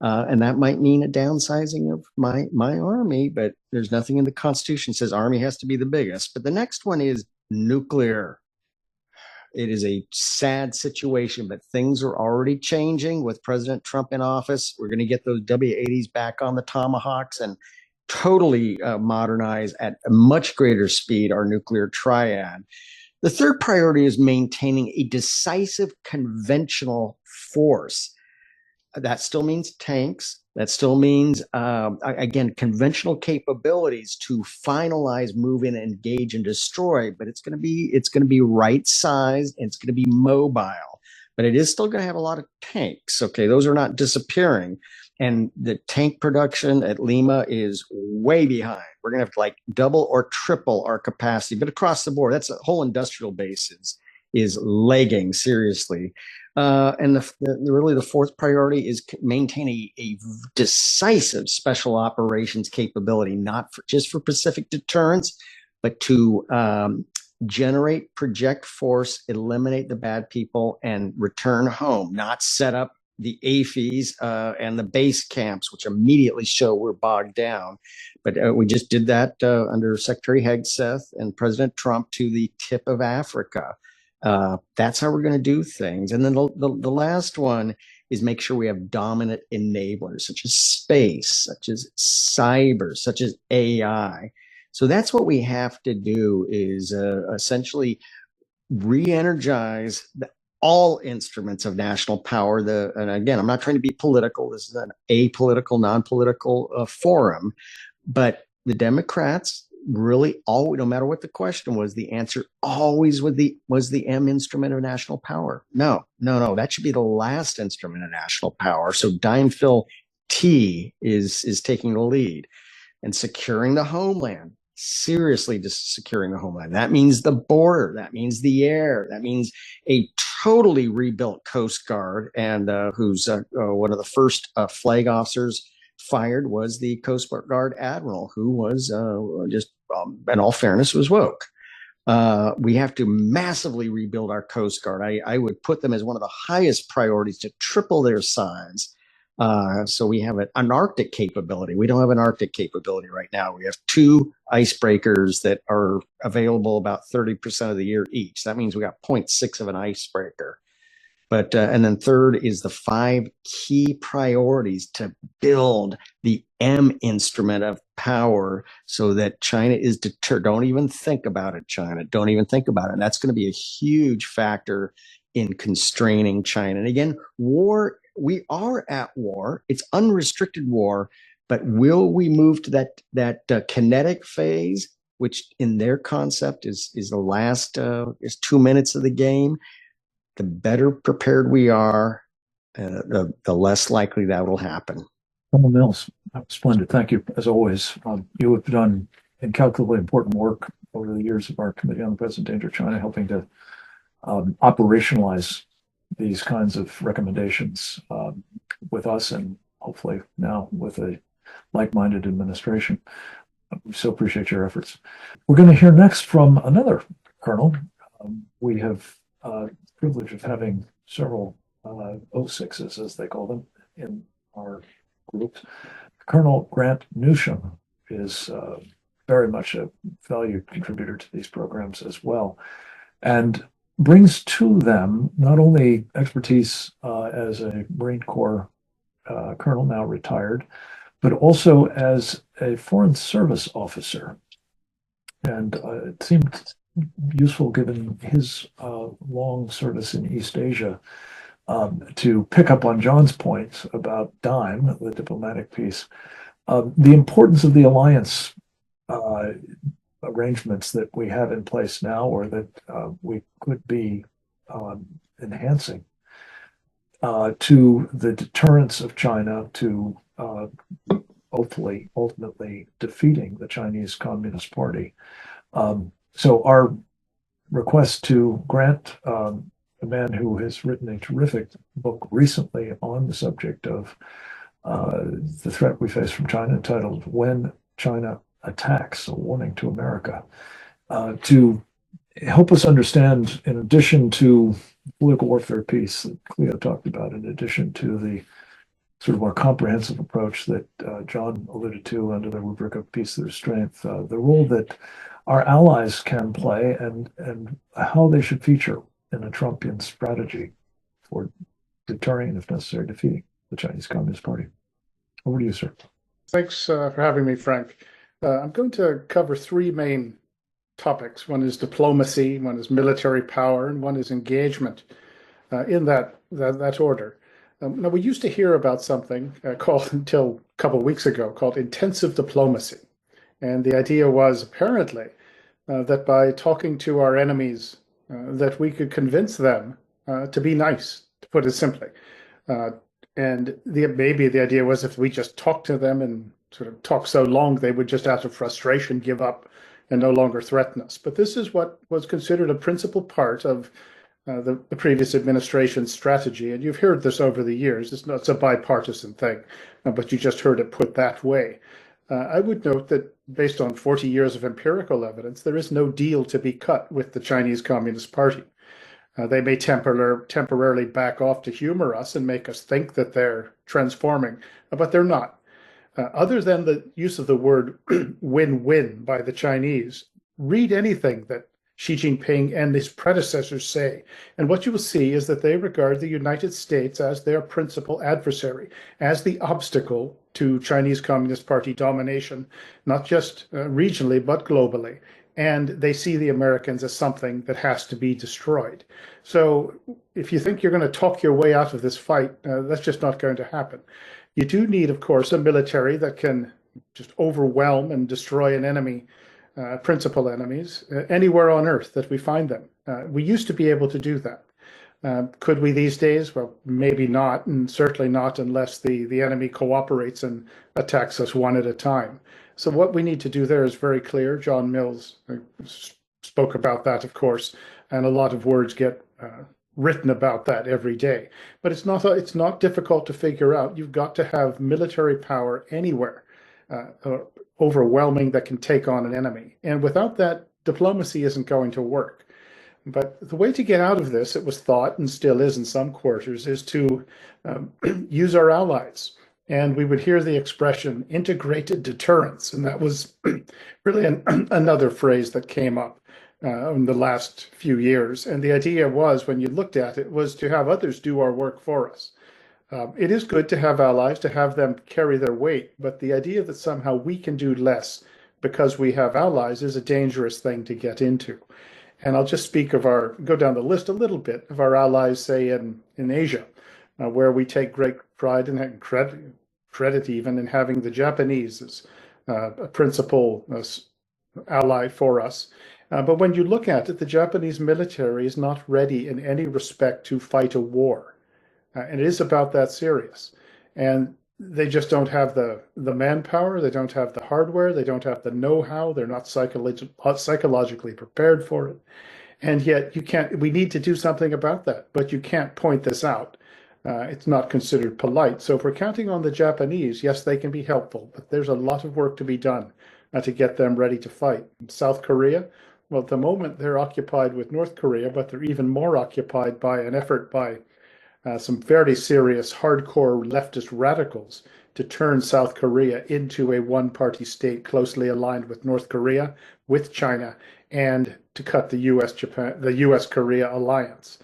And that might mean a downsizing of my Army, but there's nothing in the Constitution that says Army has to be the biggest. But the next one is nuclear. It is a sad situation, but things are already changing with President Trump in office. We're going to get those W-80s back on the Tomahawks and totally modernize at a much greater speed our nuclear triad. The third priority is maintaining a decisive conventional force. That still means tanks. That still means, again, conventional capabilities to finalize, move in, engage, and destroy. But it's going to be right sized and it's going to be mobile. But it is still going to have a lot of tanks. Okay, those are not disappearing. And the tank production at Lima is way behind. We're going to have to like double or triple our capacity. But across the board, that's the whole industrial base is lagging seriously. And really the fourth priority is maintain a decisive special operations capability, not just for Pacific deterrence, but to generate, project force, eliminate the bad people, and return home, not set up the AFIs and the base camps, which immediately show we're bogged down. But we just did that under Secretary Hegseth and President Trump to the tip of Africa. That's how we're going to do things. And then the last one is make sure we have dominant enablers, such as space, such as cyber, such as AI. So that's what we have to do is essentially re-energize all instruments of national power. And again, I'm not trying to be political. This is an apolitical, non-political forum. But the Democrats really no matter what the question was, the answer always was the M instrument of national power. No, that should be the last instrument of national power. So dime fill T is taking the lead, and securing the homeland, seriously just securing the homeland. That means the border, that means the air, that means a totally rebuilt Coast Guard, and who's one of the first flag officers fired was the Coast Guard admiral, who was just, in all fairness, was woke. We have to massively rebuild our Coast Guard. I would put them as one of the highest priorities to triple their size. So we have an Arctic capability. We don't have an Arctic capability right now. We have 2 icebreakers that are available about 30% of the year each. That means we got 0.6 of an icebreaker. But and then third is the 5 key priorities to build the M instrument of power so that China is deterred. Don't even think about it, China. Don't even think about it. And that's going to be a huge factor in constraining China. And again, war, we are at war. It's unrestricted war. But will we move to that kinetic phase, which in their concept is the last is 2 minutes of the game? The better prepared we are, the less likely that will happen. Colonel Mills, splendid. Thank you, as always. You have done incalculably important work over the years of our Committee on the Present Danger of China, helping to operationalize these kinds of recommendations with us and hopefully now with a like-minded administration. We so appreciate your efforts. We're going to hear next from another colonel. We have privilege of having several 06s, as they call them, in our group. Colonel Grant Newsham is very much a valued contributor to these programs as well, and brings to them not only expertise as a Marine Corps colonel, now retired, but also as a Foreign Service officer. And it seemed useful, given his long service in East Asia, to pick up on John's point about DIME, the diplomatic piece, The importance of the alliance arrangements that we have in place now, or that we could be enhancing to the deterrence of China to ultimately defeating the Chinese Communist Party. So our request to grant a man who has written a terrific book recently on the subject of the threat we face from China, entitled "When China Attacks: A Warning to America," to help us understand, in addition to political warfare piece that Cleo talked about, in addition to the sort of more comprehensive approach that John alluded to under the rubric of peace through strength, the role that our allies can play and how they should feature in a Trumpian strategy for deterring and, if necessary, defeating the Chinese Communist Party. Over to you, sir. Thanks for having me, Frank. I'm going to cover three main topics. One is diplomacy, one is military power, and one is engagement, in that order. Now, we used to hear about something called, until a couple of weeks ago, called intensive diplomacy. And the idea was apparently that by talking to our enemies, that we could convince them to be nice, to put it simply. And maybe the idea was if we just talk to them and sort of talk so long, they would just out of frustration give up and no longer threaten us. But this is what was considered a principal part of the previous administration's strategy. And you've heard this over the years. It's a bipartisan thing, but you just heard it put that way. I would note that based on 40 years of empirical evidence, there is no deal to be cut with the Chinese Communist Party. They may temporarily back off to humor us and make us think that they're transforming, but they're not. Other than the use of the word win-win by the Chinese, read anything that Xi Jinping and his predecessors say, and what you will see is that they regard the United States as their principal adversary, as the obstacle to Chinese Communist Party domination, not just regionally, but globally. And they see the Americans as something that has to be destroyed. So if you think you're going to talk your way out of this fight, that's just not going to happen. You do need, of course, a military that can just overwhelm and destroy an enemy, principal enemies, anywhere on earth that we find them. We used to be able to do that. Could we these days? Well, maybe not, and certainly not unless the enemy cooperates and attacks us one at a time. So what we need to do there is very clear. John Mills spoke about that, of course, and a lot of words get written about that every day. But it's not difficult to figure out. You've got to have military power anywhere, overwhelming, that can take on an enemy. And without that, diplomacy isn't going to work. But the way to get out of this, it was thought, and still is in some quarters, is to use our allies. And we would hear the expression integrated deterrence. And that was really another phrase that came up in the last few years. And the idea was, when you looked at it, was to have others do our work for us. It is good to have allies, to have them carry their weight. But the idea that somehow we can do less because we have allies is a dangerous thing to get into. And I'll just speak of go down the list a little bit of our allies, say in Asia, where we take great pride and credit even in having the Japanese as a principal ally for us. But when you look at it, the Japanese military is not ready in any respect to fight a war. And it is about that serious. And they just don't have the manpower, they don't have the hardware, they don't have the know-how, they're not psychologically prepared for it. And yet we need to do something about that, but you can't point this out. It's not considered polite. So if we're counting on the Japanese, yes, they can be helpful, but there's a lot of work to be done to get them ready to fight. South Korea, well, at the moment they're occupied with North Korea, but they're even more occupied by an effort by some very serious hardcore leftist radicals to turn South Korea into a one-party state closely aligned with North Korea, with China, and to cut the U.S.-Korea alliance.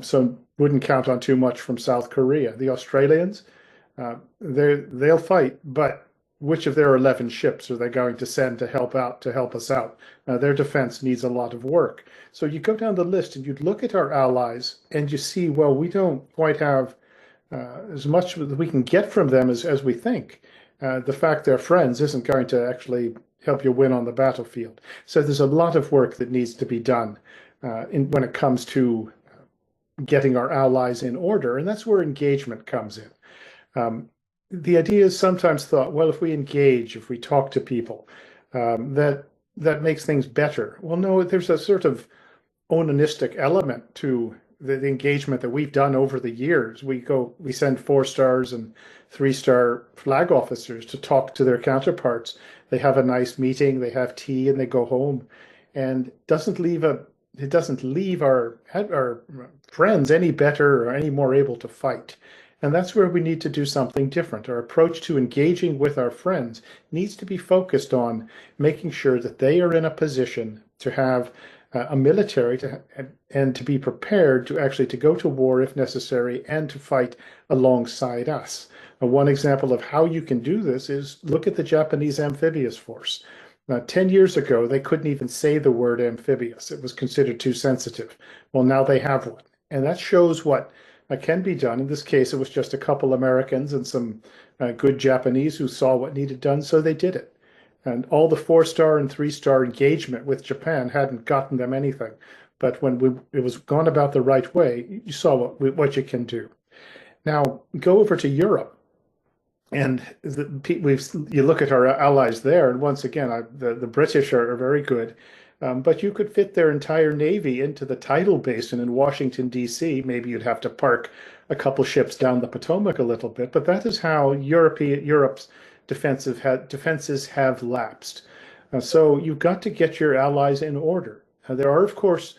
So wouldn't count on too much from South Korea. The Australians, they'll fight, but which of their 11 ships are they going to send to help us out? Their defense needs a lot of work. So you go down the list and you look at our allies and you see, well, we don't quite have as much that we can get from them as we think. The fact they're friends isn't going to actually help you win on the battlefield. So there's a lot of work that needs to be done when it comes to getting our allies in order, and that's where engagement comes in. The idea is sometimes thought, well, if we engage, if we talk to people, that makes things better. Well, no, there's a sort of onanistic element to the engagement that we've done over the years. We send 4-stars and 3-star flag officers to talk to their counterparts. They have a nice meeting, they have tea, and they go home, and it doesn't leave our friends any better or any more able to fight. And that's where we need to do something different. Our approach to engaging with our friends needs to be focused on making sure that they are in a position to have a military and to be prepared to actually to go to war if necessary and to fight alongside us. One example of how you can do this is look at the Japanese amphibious force. 10 years ago, they couldn't even say the word amphibious. It was considered too sensitive. Well, now they have one. And that shows what can be done. In this case, it was just a couple Americans and some good Japanese who saw what needed done, so they did it. And all the 4-star and 3-star engagement with Japan hadn't gotten them anything. But when it was gone about the right way, you saw what you can do. Now, go over to Europe. And you look at our allies there, and once again, the British are very good. But you could fit their entire navy into the tidal basin in Washington, D.C. Maybe you'd have to park a couple ships down the Potomac a little bit, but that is how Europe's defenses have lapsed. So you've got to get your allies in order. There are, of course,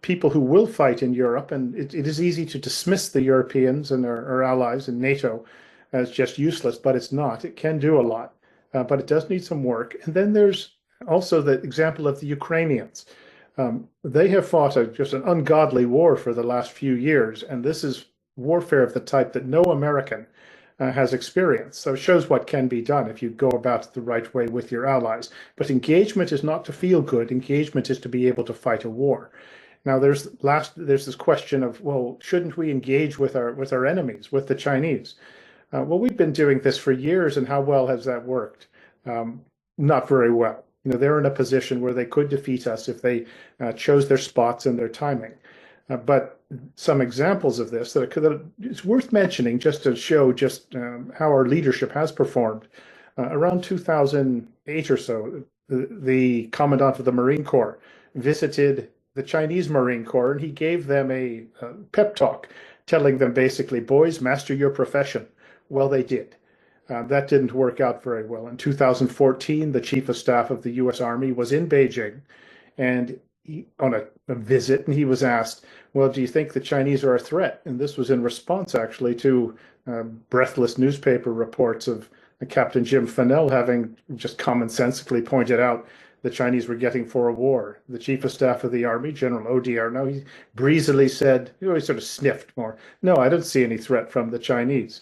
people who will fight in Europe, and it is easy to dismiss the Europeans and our allies in NATO as just useless, but it's not. It can do a lot, but it does need some work. And then there's also the example of the Ukrainians. They have fought just an ungodly war for the last few years, and this is warfare of the type that no American has experienced. So it shows what can be done if you go about it the right way with your allies. But engagement is not to feel good. Engagement is to be able to fight a war. Now there's this question of, well, shouldn't we engage with our enemies, with the Chinese? Well, we've been doing this for years, and how well has that worked? Not very well. They're in a position where they could defeat us if they chose their spots and their timing. But some examples of this that it's worth mentioning just to show just how our leadership has performed. Around 2008 or so, the Commandant of the Marine Corps visited the Chinese Marine Corps, and he gave them a pep talk, telling them basically, boys, master your profession. Well, they did. That didn't work out very well. In 2014, the Chief of Staff of the U.S. Army was in Beijing and on a visit, and he was asked, well, do you think the Chinese are a threat? And this was in response, actually, to breathless newspaper reports of Captain Jim Fennell having just commonsensically pointed out the Chinese were getting for a war. The Chief of Staff of the Army, General Odierno, he breezily said, he sort of sniffed more, no, I don't see any threat from the Chinese.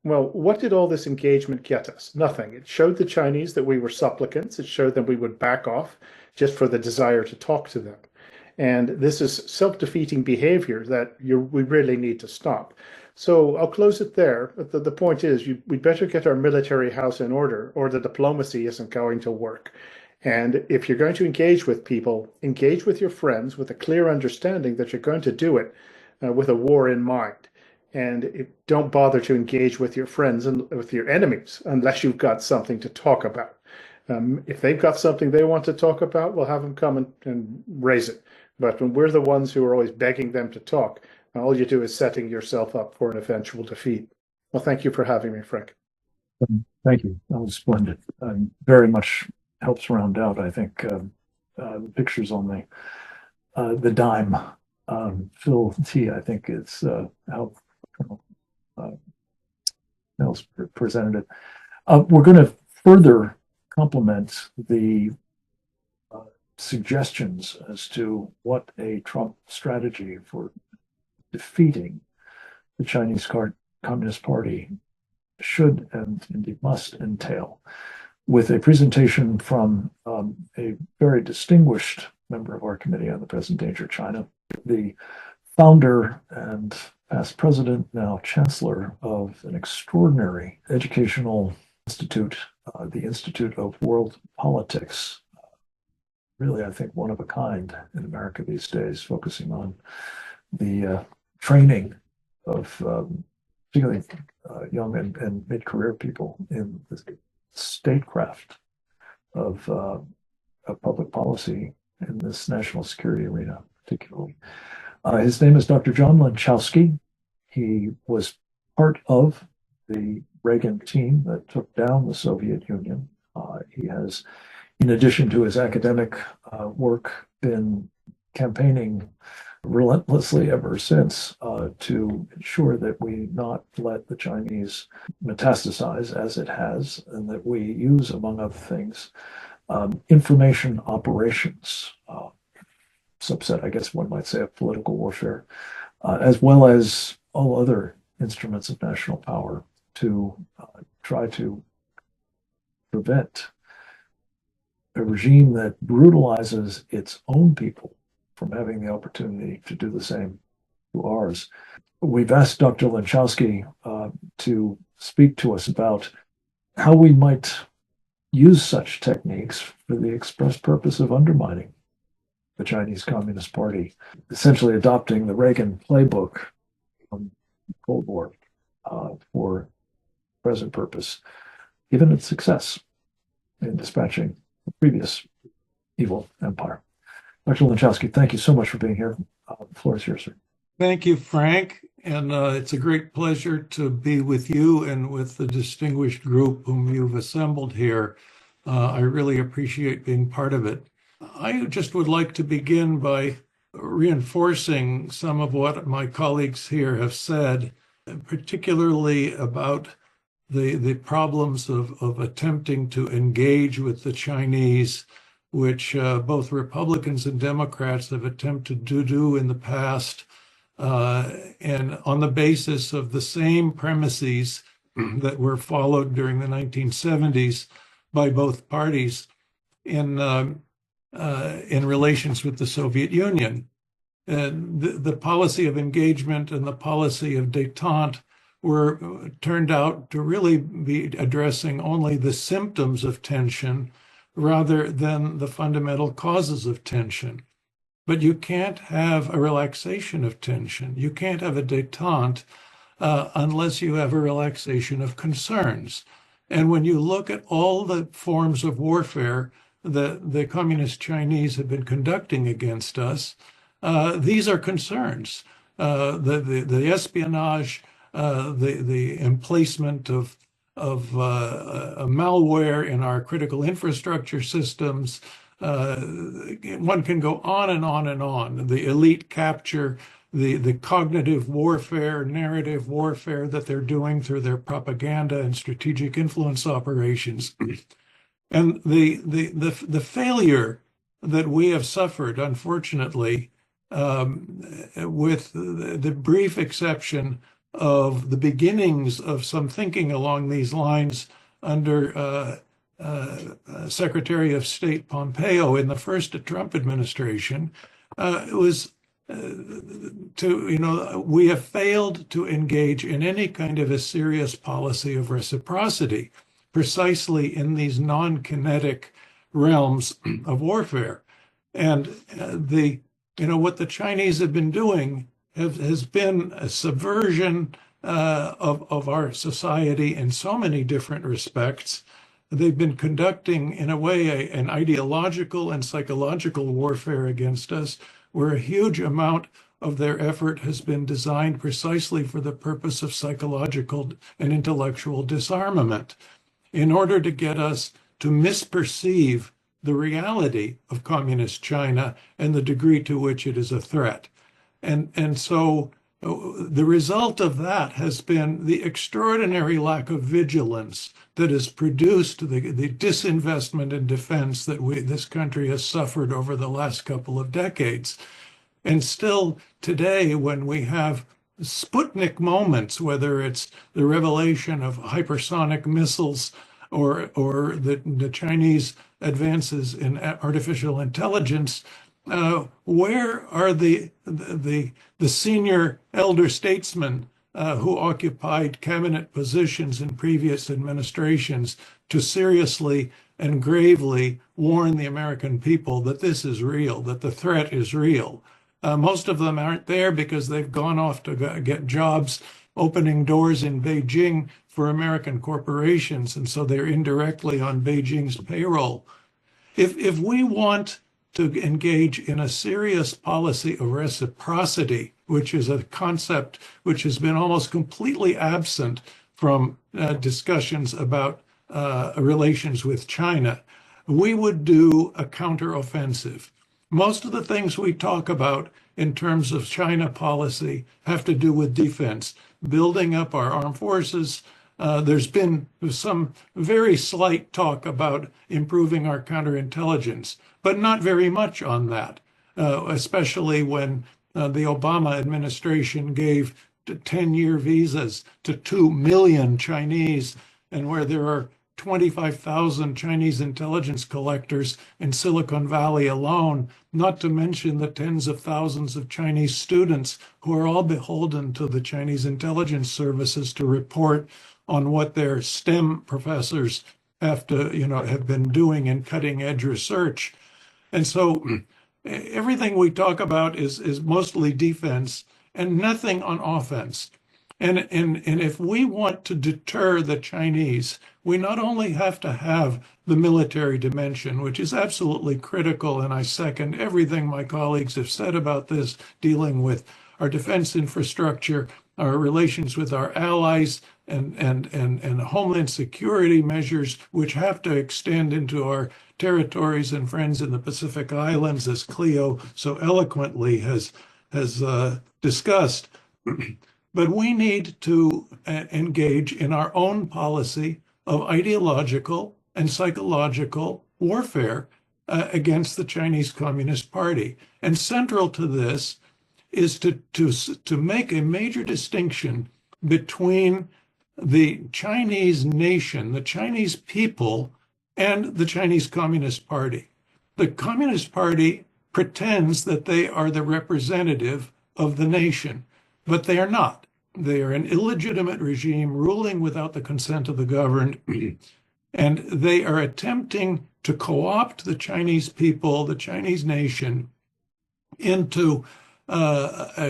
Well, what did all this engagement get us? Nothing. It showed the Chinese that we were supplicants. It showed them we would back off just for the desire to talk to them. And this is self-defeating behavior that we really need to stop. So I'll close it there. But the point is, we'd better get our military house in order, or the diplomacy isn't going to work. And if you're going to engage with people, engage with your friends with a clear understanding that you're going to do it with a war in mind. And don't bother to engage with your friends and with your enemies unless you've got something to talk about. If they've got something they want to talk about, we'll have them come and raise it. But when we're the ones who are always begging them to talk, all you do is setting yourself up for an eventual defeat. Well, thank you for having me, Frank. Thank you. That was splendid. Very much helps round out, I think, the pictures on the dime. Phil T, I think, is how Nels presented it. We're going to further complement the suggestions as to what a Trump strategy for defeating the Chinese Communist Party should and indeed must entail, with a presentation from a very distinguished member of our Committee on the Present Danger China, the founder and past president, now chancellor of an extraordinary educational Institute, the Institute of World Politics. Really, I think one of a kind in America these days, focusing on the training of particularly young and mid-career people in the statecraft of public policy in this national security arena, particularly. His name is Dr. John Lenchowsky. He was part of the Reagan team that took down the Soviet Union. He has, in addition to his academic work, been campaigning relentlessly ever since to ensure that we not let the Chinese metastasize as it has, and that we use, among other things, information operations, subset, I guess one might say, of political warfare, as well as all other instruments of national power to try to prevent a regime that brutalizes its own people from having the opportunity to do the same to ours. We've asked Dr. Lenchowsky to speak to us about how we might use such techniques for the express purpose of undermining the Chinese Communist Party, essentially adopting the Reagan playbook from the Cold War for present purpose, given its success in dispatching the previous evil empire. Dr. Lenchowsky, thank you so much for being here. The floor is yours, sir. Thank you, Frank. And it's a great pleasure to be with you and with the distinguished group whom you've assembled here. I really appreciate being part of it. I just would like to begin by reinforcing some of what my colleagues here have said, particularly about the problems of attempting to engage with the Chinese, which both Republicans and Democrats have attempted to do in the past, and on the basis of the same premises that were followed during the 1970s by both parties in relations with the Soviet Union. The policy of engagement and the policy of détente were turned out to really be addressing only the symptoms of tension rather than the fundamental causes of tension. But you can't have a relaxation of tension. You can't have a détente unless you have a relaxation of concerns. And when you look at all the forms of warfare that the Communist Chinese have been conducting against us, these are concerns. The espionage, the emplacement of malware in our critical infrastructure systems. One can go on and on and on. The elite capture, the cognitive warfare, narrative warfare that they're doing through their propaganda and strategic influence operations. And the failure that we have suffered, unfortunately, with the brief exception of the beginnings of some thinking along these lines under Secretary of State Pompeo in the first Trump administration, was we have failed to engage in any kind of a serious policy of reciprocity, precisely in these non-kinetic realms of warfare. And what the Chinese have been doing has been a subversion of our society in so many different respects. They've been conducting, in a way, an ideological and psychological warfare against us, where a huge amount of their effort has been designed precisely for the purpose of psychological and intellectual disarmament, in order to get us to misperceive the reality of communist China and the degree to which it is a threat. And so the result of that has been the extraordinary lack of vigilance that has produced the disinvestment in defense that this country has suffered over the last couple of decades. And still today, when we have Sputnik moments, whether it's the revelation of hypersonic missiles or the Chinese advances in artificial intelligence, where are the senior elder statesmen who occupied cabinet positions in previous administrations to seriously and gravely warn the American people that this is real, that the threat is real. Most of them aren't there because they've gone off to get jobs opening doors in Beijing for American corporations, and so they're indirectly on Beijing's payroll. If we want to engage in a serious policy of reciprocity, which is a concept which has been almost completely absent from discussions about relations with China, we would do a counteroffensive. Most of the things we talk about in terms of China policy have to do with defense, building up our armed forces. There's been some very slight talk about improving our counterintelligence, but not very much on that, especially when the Obama administration gave 10-year visas to 2 million Chinese, and where there are 25,000 Chinese intelligence collectors in Silicon Valley alone, not to mention the tens of thousands of Chinese students who are all beholden to the Chinese intelligence services to report on what their STEM professors have been doing in cutting edge research. And so everything we talk about is mostly defense and nothing on offense. And if we want to deter the Chinese, we not only have to have the military dimension, which is absolutely critical, and I second everything my colleagues have said about this, dealing with our defense infrastructure, our relations with our allies, and homeland security measures, which have to extend into our territories and friends in the Pacific Islands, as Cleo so eloquently has discussed. But we need to engage in our own policy of ideological and psychological warfare against the Chinese Communist Party. And central to this is to make a major distinction between the Chinese nation, the Chinese people, and the Chinese Communist Party. The Communist Party pretends that they are the representative of the nation, but they are not. They are an illegitimate regime ruling without the consent of the governed, and they are attempting to co-opt the Chinese people, the Chinese nation, into an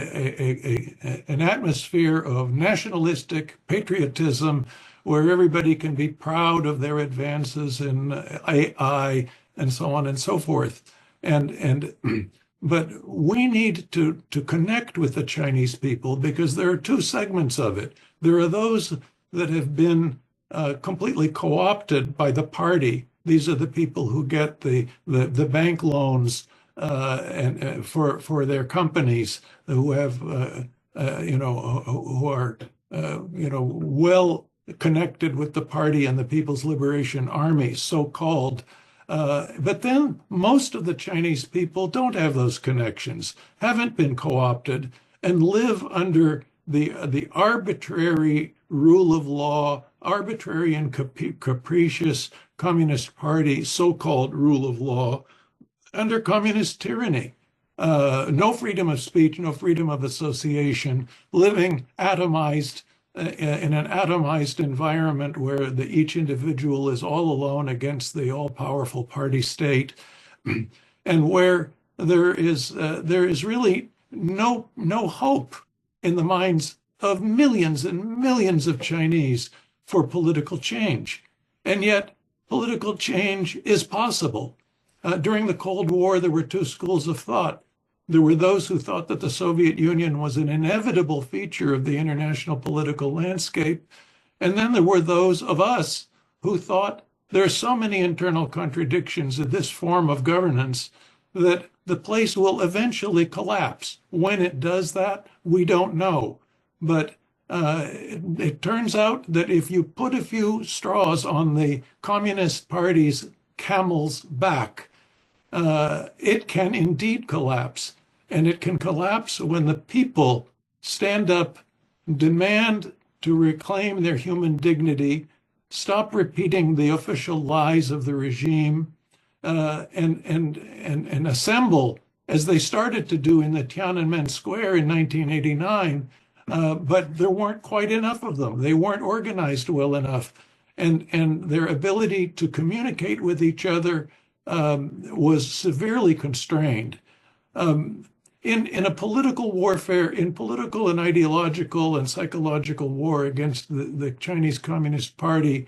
atmosphere of nationalistic patriotism where everybody can be proud of their advances in AI and so on and so forth. But we need to connect with the Chinese people because there are two segments of it. There are those that have been completely co-opted by the party. These are the people who get the bank loans and for their companies, who have who are well connected with the party and the People's Liberation Army, so-called. But then most of the Chinese people don't have those connections, haven't been co-opted, and live under the arbitrary rule of law, arbitrary and capricious Communist Party so-called rule of law, under communist tyranny. No freedom of speech, no freedom of association, living atomized in an atomized environment where each individual is all alone against the all-powerful party state, and where there is really no hope in the minds of millions and millions of Chinese for political change. And yet, political change is possible. During the Cold War, there were two schools of thought. There were those who thought that the Soviet Union was an inevitable feature of the international political landscape. And then there were those of us who thought there are so many internal contradictions in this form of governance that the place will eventually collapse. When it does that, we don't know. But it turns out that if you put a few straws on the Communist Party's camel's back, it can indeed collapse. And it can collapse when the people stand up, demand to reclaim their human dignity, stop repeating the official lies of the regime, and assemble, as they started to do in the Tiananmen Square in 1989, but there weren't quite enough of them. They weren't organized well enough, and their ability to communicate with each other was severely constrained. In a political warfare, in political and ideological and psychological war against the Chinese Communist Party,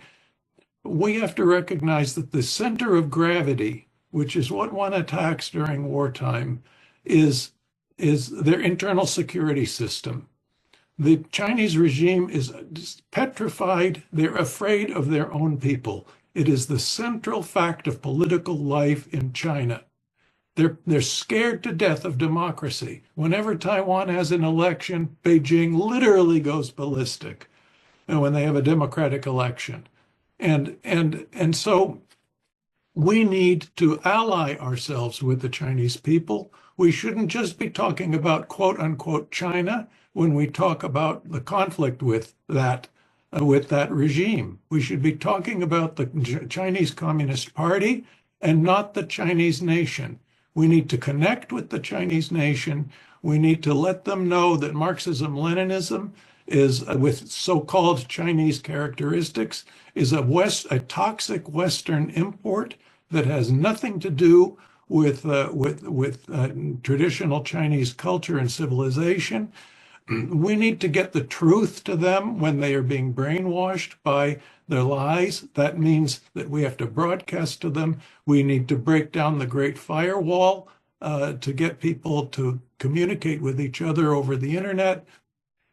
we have to recognize that the center of gravity, which is what one attacks during wartime, is their internal security system. The Chinese regime is petrified. They're afraid of their own people. It is the central fact of political life in China. They're scared to death of democracy. Whenever Taiwan has an election, Beijing literally goes ballistic, and when they have a democratic election. And so we need to ally ourselves with the Chinese people. We shouldn't just be talking about quote unquote China when we talk about the conflict with that regime. We should be talking about the Chinese Communist Party and not the Chinese nation. We need to connect with the Chinese nation. We need to let them know that Marxism-Leninism is, with so-called Chinese characteristics, is a toxic Western import that has nothing to do with traditional Chinese culture and civilization. We need to get the truth to them when they are being brainwashed by their lies. That means that we have to broadcast to them. We need to break down the Great Firewall to get people to communicate with each other over the internet.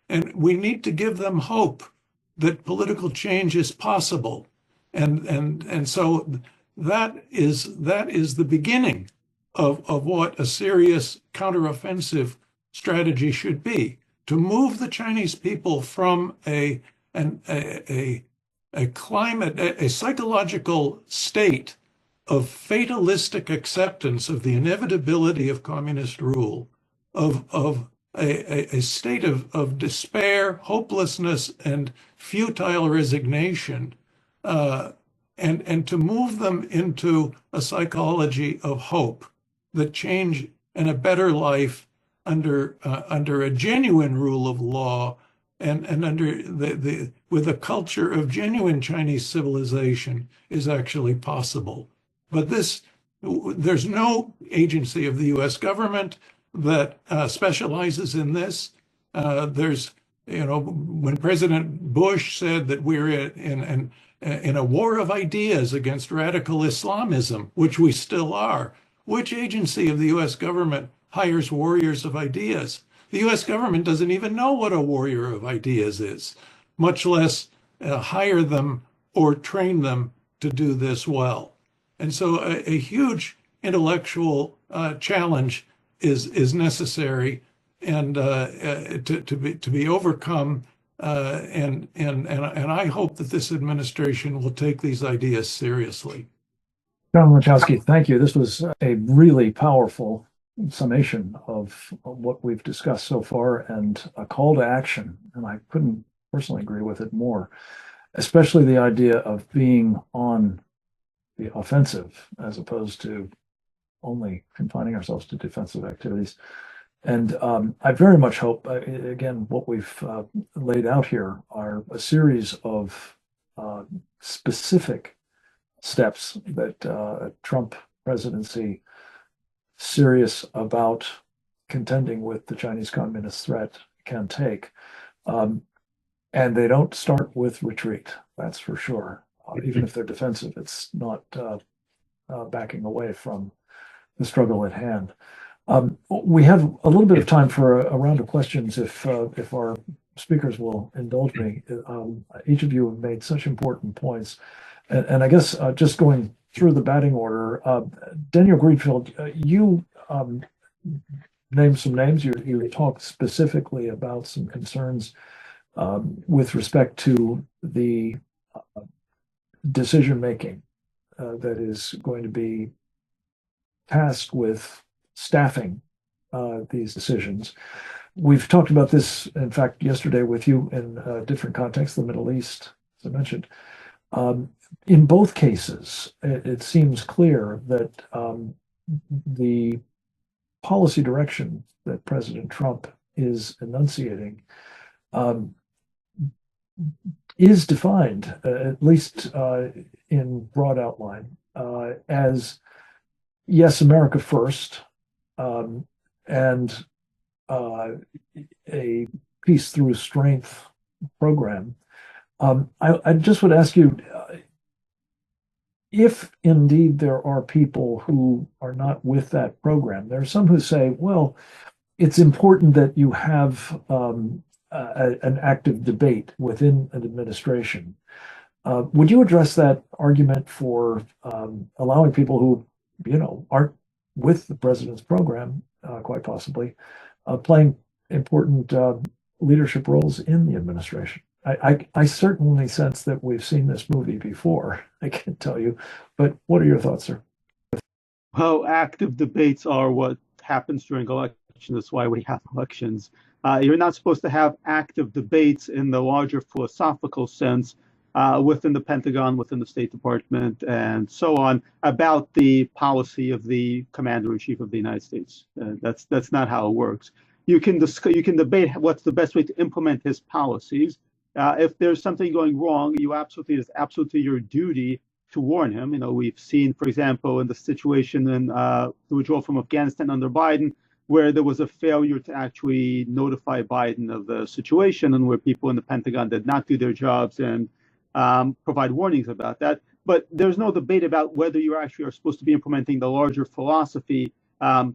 And we need to give them hope that political change is possible. And so that is the beginning of what a serious counteroffensive strategy should be, to move the Chinese people from a climate, a psychological state of fatalistic acceptance of the inevitability of communist rule, of a state of despair, hopelessness, and futile resignation, and to move them into a psychology of hope, that change and a better life under a genuine rule of law and under with a culture of genuine Chinese civilization is actually possible. But there's no agency of the U.S. government that specializes in this. When President Bush said that we're in a war of ideas against radical Islamism, which we still are, which agency of the U.S. government hires warriors of ideas? The U.S. government doesn't even know what a warrior of ideas is, much less hire them or train them to do this well. And so a huge intellectual challenge is necessary and to be overcome. And I hope that this administration will take these ideas seriously. John Wachowski, thank you. This was a really powerful summation of what we've discussed so far and a call to action. And I couldn't personally agree with it more, especially the idea of being on the offensive as opposed to only confining ourselves to defensive activities. And I very much hope, again, what we've laid out here are a series of specific steps that Trump presidency, serious about contending with the Chinese communist threat, can take. And they don't start with retreat, that's for sure. Even if they're defensive, it's not backing away from the struggle at hand. We have a little bit of time for a round of questions if our speakers will indulge me. Each of you have made such important points. And I guess just going through the batting order, Daniel Greenfield, you named some names. You talked specifically about some concerns with respect to the decision-making that is going to be tasked with staffing these decisions. We've talked about this, in fact, yesterday with you in a different context, the Middle East, as I mentioned. In both cases, it seems clear that the policy direction that President Trump is enunciating um, is defined, at least in broad outline, as yes, America first, and a peace through strength program. I just would ask you, if indeed there are people who are not with that program, there are some who say, well, it's important that you have an active debate within an administration. Would you address that argument for allowing people who, aren't with the president's program, quite possibly, playing important leadership roles in the administration? I certainly sense that we've seen this movie before, I can tell you, but what are your thoughts, sir? Well, active debates are what happens during elections. That's why we have elections. You're not supposed to have active debates in the larger philosophical sense within the Pentagon, within the State Department, and so on about the policy of the Commander-in-Chief of the United States. That's not how it works. You can debate what's the best way to implement his policies. If there's something going wrong, it's absolutely your duty to warn him. We've seen, for example, in the situation in the withdrawal from Afghanistan under Biden, where there was a failure to actually notify Biden of the situation, and where people in the Pentagon did not do their jobs and provide warnings about that. But there's no debate about whether you actually are supposed to be implementing the larger philosophy,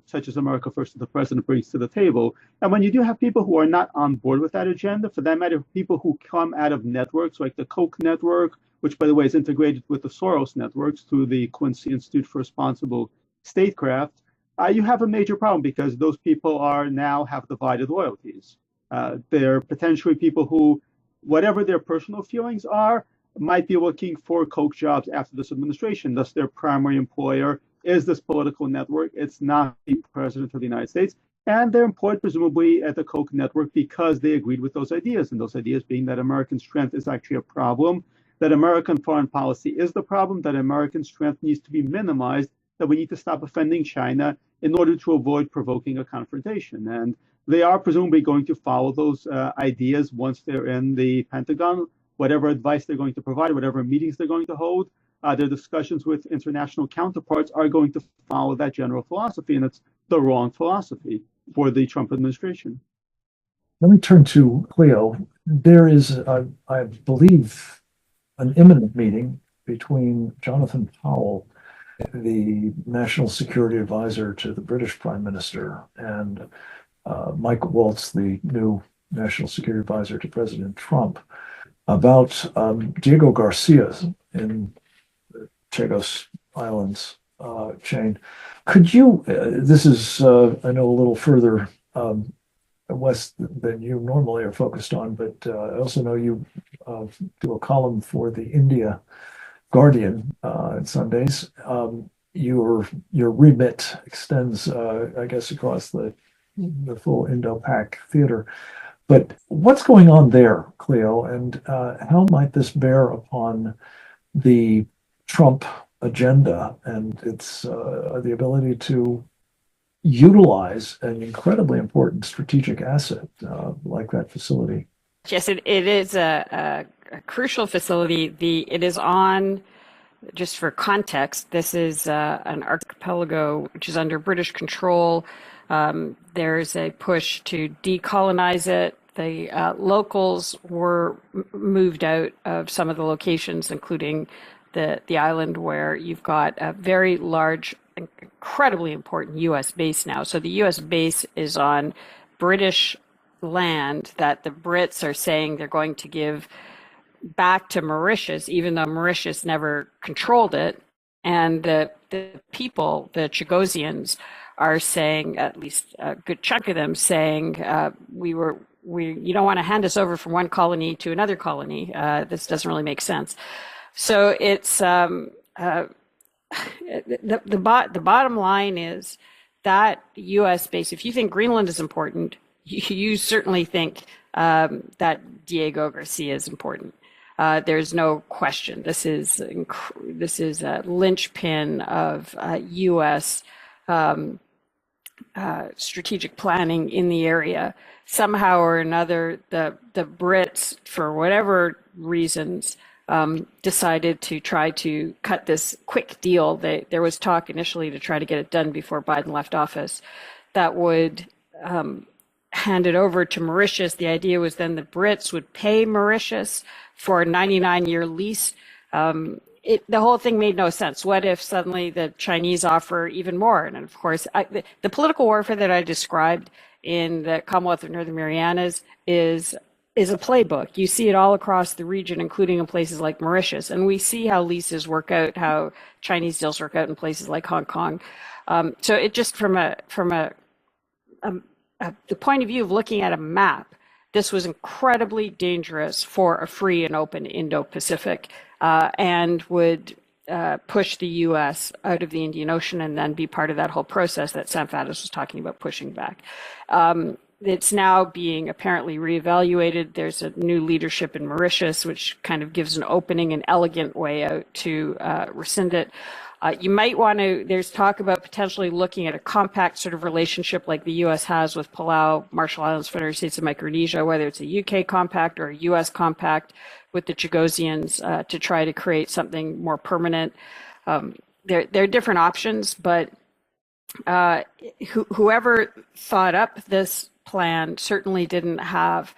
such as America First, that the president brings to the table. And when you do have people who are not on board with that agenda, for that matter, people who come out of networks like the Koch network, which, by the way, is integrated with the Soros networks through the Quincy Institute for Responsible Statecraft, you have a major problem, because those people now have divided loyalties. They're potentially people who, whatever their personal feelings are, might be looking for Koch jobs after this administration. Thus, their primary employer is this political network. It's not the president of the United States. And they're employed presumably at the Koch network because they agreed with those ideas, and those ideas being that American strength is actually a problem, that American foreign policy is the problem, that American strength needs to be minimized, that we need to stop offending China in order to avoid provoking a confrontation. And they are presumably going to follow those ideas once they're in the Pentagon, whatever advice they're going to provide, whatever meetings they're going to hold. Their discussions with international counterparts are going to follow that general philosophy, and it's the wrong philosophy for the Trump administration. Let me turn to Cleo. There is, I believe, an imminent meeting between Jonathan Powell, the National Security Advisor to the British Prime Minister, and Mike Waltz, the new National Security Advisor to President Trump, about Diego Garcia in the Chagos Islands chain. Could you, this is, I know, a little further west than you normally are focused on, but I also know you do a column for the India Guardian on Sundays. Your remit extends, I guess, across the full Indo-Pac theater. But what's going on there, Cleo, and how might this bear upon the Trump agenda and its the ability to utilize an incredibly important strategic asset like that facility? Yes, it is a crucial facility. It is on, just for context, this is an archipelago which is under British control. There's a push to decolonize it. The locals were moved out of some of the locations, including the island where you've got a very large, incredibly important U.S. base now. So the U.S. base is on British land that the Brits are saying they're going to give back to Mauritius, even though Mauritius never controlled it. And the people, the Chagosians, are saying, at least a good chunk of them, saying, you don't want to hand us over from one colony to another colony. This doesn't really make sense. So it's the bottom line is that U.S. base. If you think Greenland is important, you certainly think that Diego Garcia is important. There's no question. This is a linchpin of U.S. strategic planning in the area. Somehow or another, the Brits, for whatever reasons, decided to try to cut this quick deal. There was talk initially to try to get it done before Biden left office that would hand it over to Mauritius. The idea was then the Brits would pay Mauritius for a 99-year lease. The whole thing made no sense. What if suddenly the Chinese offer even more? And of course, the political warfare that I described in the Commonwealth of Northern Marianas is a playbook. You see it all across the region, including in places like Mauritius. And we see how leases work out, how Chinese deals work out in places like Hong Kong. So it just from the point of view of looking at a map, this was incredibly dangerous for a free and open Indo-Pacific, and would push the U.S. out of the Indian Ocean and then be part of that whole process that Sam Faddis was talking about pushing back. It's now being apparently reevaluated. There's a new leadership in Mauritius, which kind of gives an opening, an elegant way out to rescind it. You might want to, there's talk about potentially looking at a compact sort of relationship like the U.S. has with Palau, Marshall Islands, Federated States of Micronesia, whether it's a UK compact or a U.S. compact with the Chagosians to try to create something more permanent. There are different options, but whoever thought up this plan certainly didn't have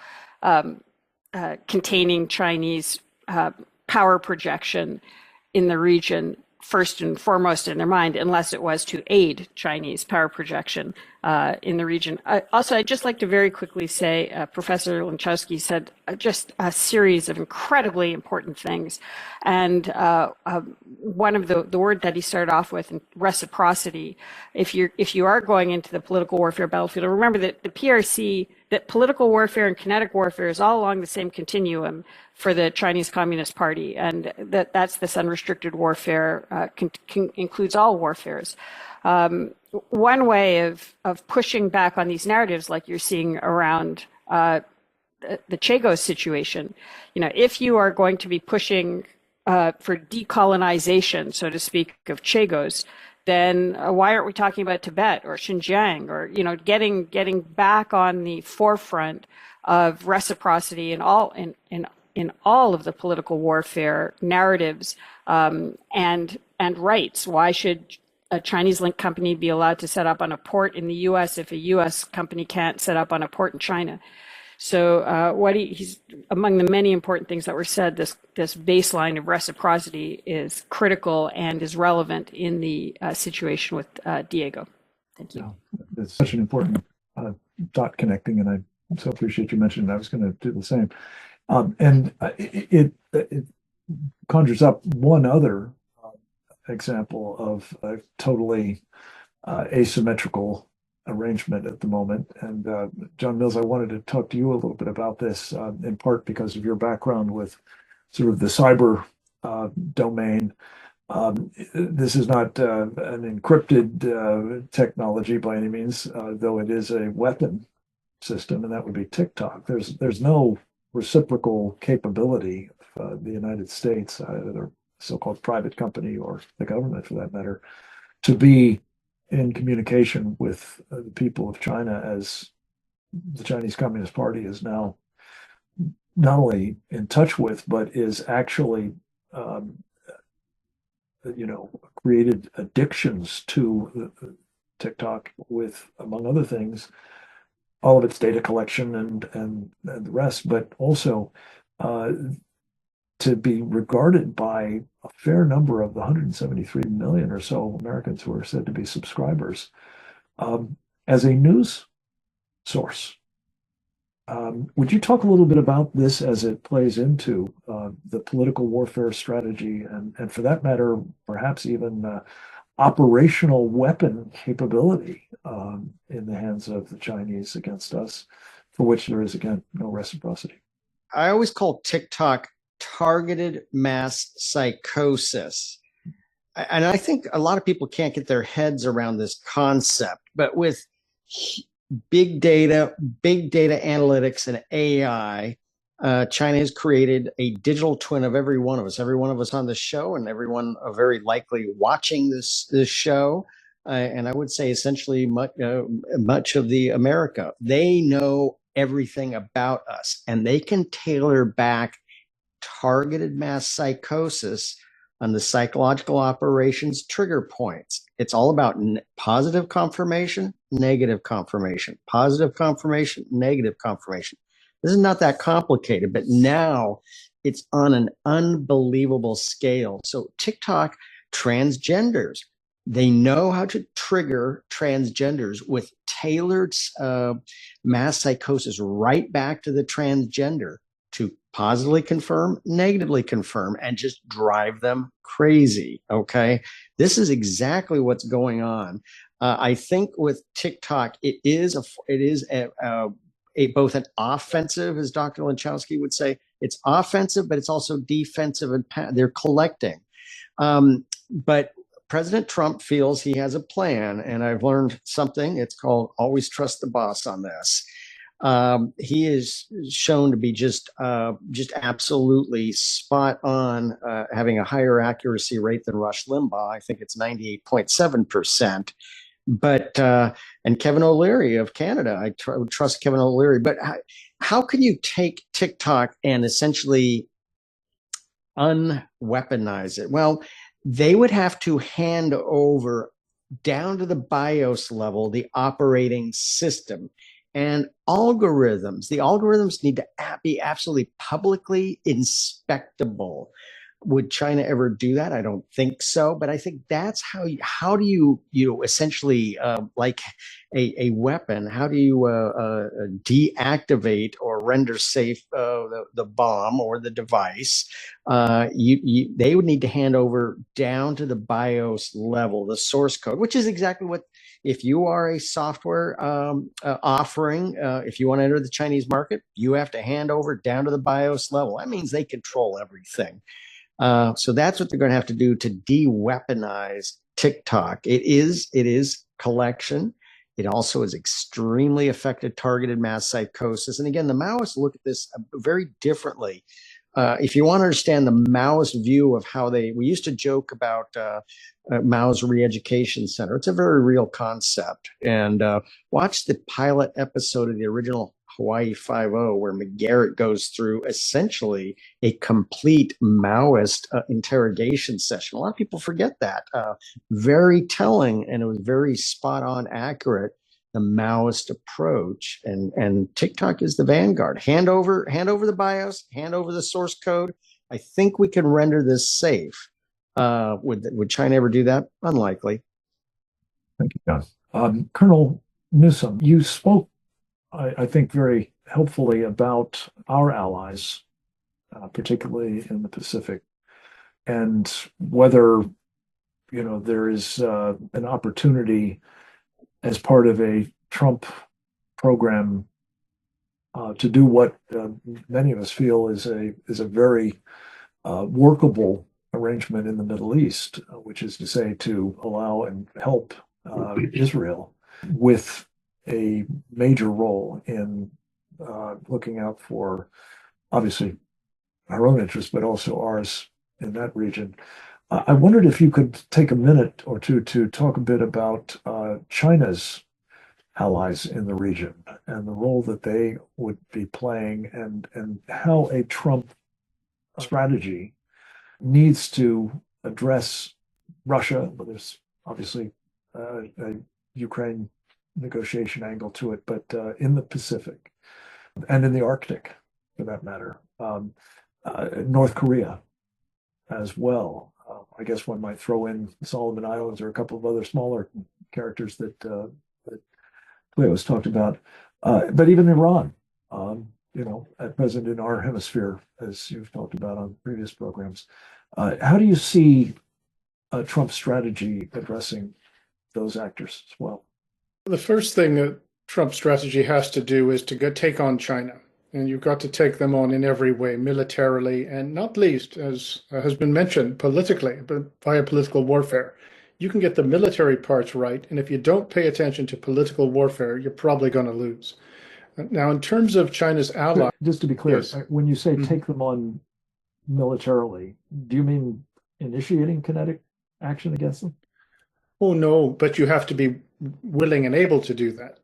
containing Chinese power projection in the region first and foremost in their mind, unless it was to aid Chinese power projection in the region. Also, I'd just like to very quickly say, Professor Lanchowski said just a series of incredibly important things. And one of the word that he started off with, reciprocity. If you are going into the political warfare battlefield, remember that the PRC, that political warfare and kinetic warfare is all along the same continuum for the Chinese Communist Party, and that's this unrestricted warfare includes all warfares. One way of pushing back on these narratives, like you're seeing around the Chagos situation, if you are going to be pushing for decolonization, so to speak, of Chagos, then why aren't we talking about Tibet or Xinjiang, or getting back on the forefront of reciprocity in all of the political warfare narratives and rights? Why should a Chinese-linked company be allowed to set up on a port in the U.S. if a U.S. company can't set up on a port in China? So he's among the many important things that were said. This baseline of reciprocity is critical and is relevant in the situation with Diego. Thank you. Yeah, it's such an important dot connecting, and I so appreciate you mentioning it. I was going to do the same. And it conjures up one other example of a totally asymmetrical arrangement at the moment. And John Mills, I wanted to talk to you a little bit about this, in part because of your background with sort of the cyber domain. This is not an encrypted technology by any means, though it is a weapon system, and that would be TikTok. There's no reciprocal capability of the United States, either so-called private company or the government for that matter, to be in communication with the people of China, as the Chinese Communist Party is now not only in touch with, but is actually, created addictions to TikTok with, among other things, all of its data collection and the rest, but also to be regarded by a fair number of the 173 million or so Americans who are said to be subscribers as a news source. Would you talk a little bit about this as it plays into the political warfare strategy and for that matter, perhaps even operational weapon capability in the hands of the Chinese against us, for which there is, again, no reciprocity? I always call TikTok targeted mass psychosis. And I think a lot of people can't get their heads around this concept, but with big data analytics and AI, China has created a digital twin of every one of us on the show, and everyone very likely watching this show. and I would say essentially much of the America. They know everything about us, and they can tailor back targeted mass psychosis on the psychological operations trigger points. It's all about positive confirmation, negative confirmation, positive confirmation, negative confirmation. This is not that complicated, but now it's on an unbelievable scale. So TikTok, transgenders, they know how to trigger transgenders with tailored mass psychosis right back to the transgender to positively confirm, negatively confirm, and just drive them crazy. Okay, this is exactly what's going on. I think with TikTok, it is both an offensive, as Dr. Lanchowski would say. It's offensive, but it's also defensive, and they're collecting. But President Trump feels he has a plan, and I've learned something. It's called always trust the boss on this. He is shown to be just absolutely spot on, having a higher accuracy rate than Rush Limbaugh. I think it's 98.7%. But and Kevin O'Leary of Canada, I would trust Kevin O'Leary. But how can you take TikTok and essentially unweaponize it? Well, they would have to hand over down to the BIOS level the operating system and algorithms. The algorithms need to be absolutely publicly inspectable. Would China ever do that? I don't think so, but I think that's how do you essentially like a weapon? How do you deactivate or render safe the bomb or the device? They would need to hand over down to the BIOS level the source code, which is exactly what. If you are a software offering, if you want to enter the Chinese market, you have to hand over down to the BIOS level. That means they control everything. So that's what they're going to have to do to de-weaponize TikTok. It is collection. It also is extremely effective targeted mass psychosis. And again, the Maoists look at this very differently. If you want to understand the Maoist view of how we used to joke about Mao's re-education center. It's a very real concept. And watch the pilot episode of the original Hawaii Five-0, where McGarrett goes through essentially a complete Maoist interrogation session. A lot of people forget that. Very telling, and it was very spot on accurate, the Maoist approach. And TikTok is the vanguard. Hand over the BIOS, hand over the source code. I think we can render this safe. Would China ever do that? Unlikely. Thank you, John. Colonel Newsom, you spoke, I think, very helpfully about our allies, particularly in the Pacific, and whether there is an opportunity as part of a Trump program to do what many of us feel is a very workable arrangement in the Middle East, which is to say, to allow and help Israel with a major role in looking out for, obviously, our own interests, but also ours in that region. I wondered if you could take a minute or two to talk a bit about China's allies in the region and the role that they would be playing, and how a Trump strategy needs to address Russia. But there's obviously a Ukraine negotiation angle to it, but in the Pacific and in the Arctic, for that matter, North Korea as well. I guess one might throw in Solomon Islands or a couple of other smaller characters that Leo was talked about, but even Iran, at present in our hemisphere, as you've talked about on previous programs. How do you see Trump's strategy addressing those actors as well? The first thing that Trump's strategy has to do is to take on China. And you've got to take them on in every way, militarily, and not least, as has been mentioned, politically, but via political warfare. You can get the military parts right, and if you don't pay attention to political warfare, you're probably going to lose. Now, in terms of China's allies... Just to be clear, yes. When you say take them on militarily, do you mean initiating kinetic action against them? Oh, no, but you have to be willing and able to do that.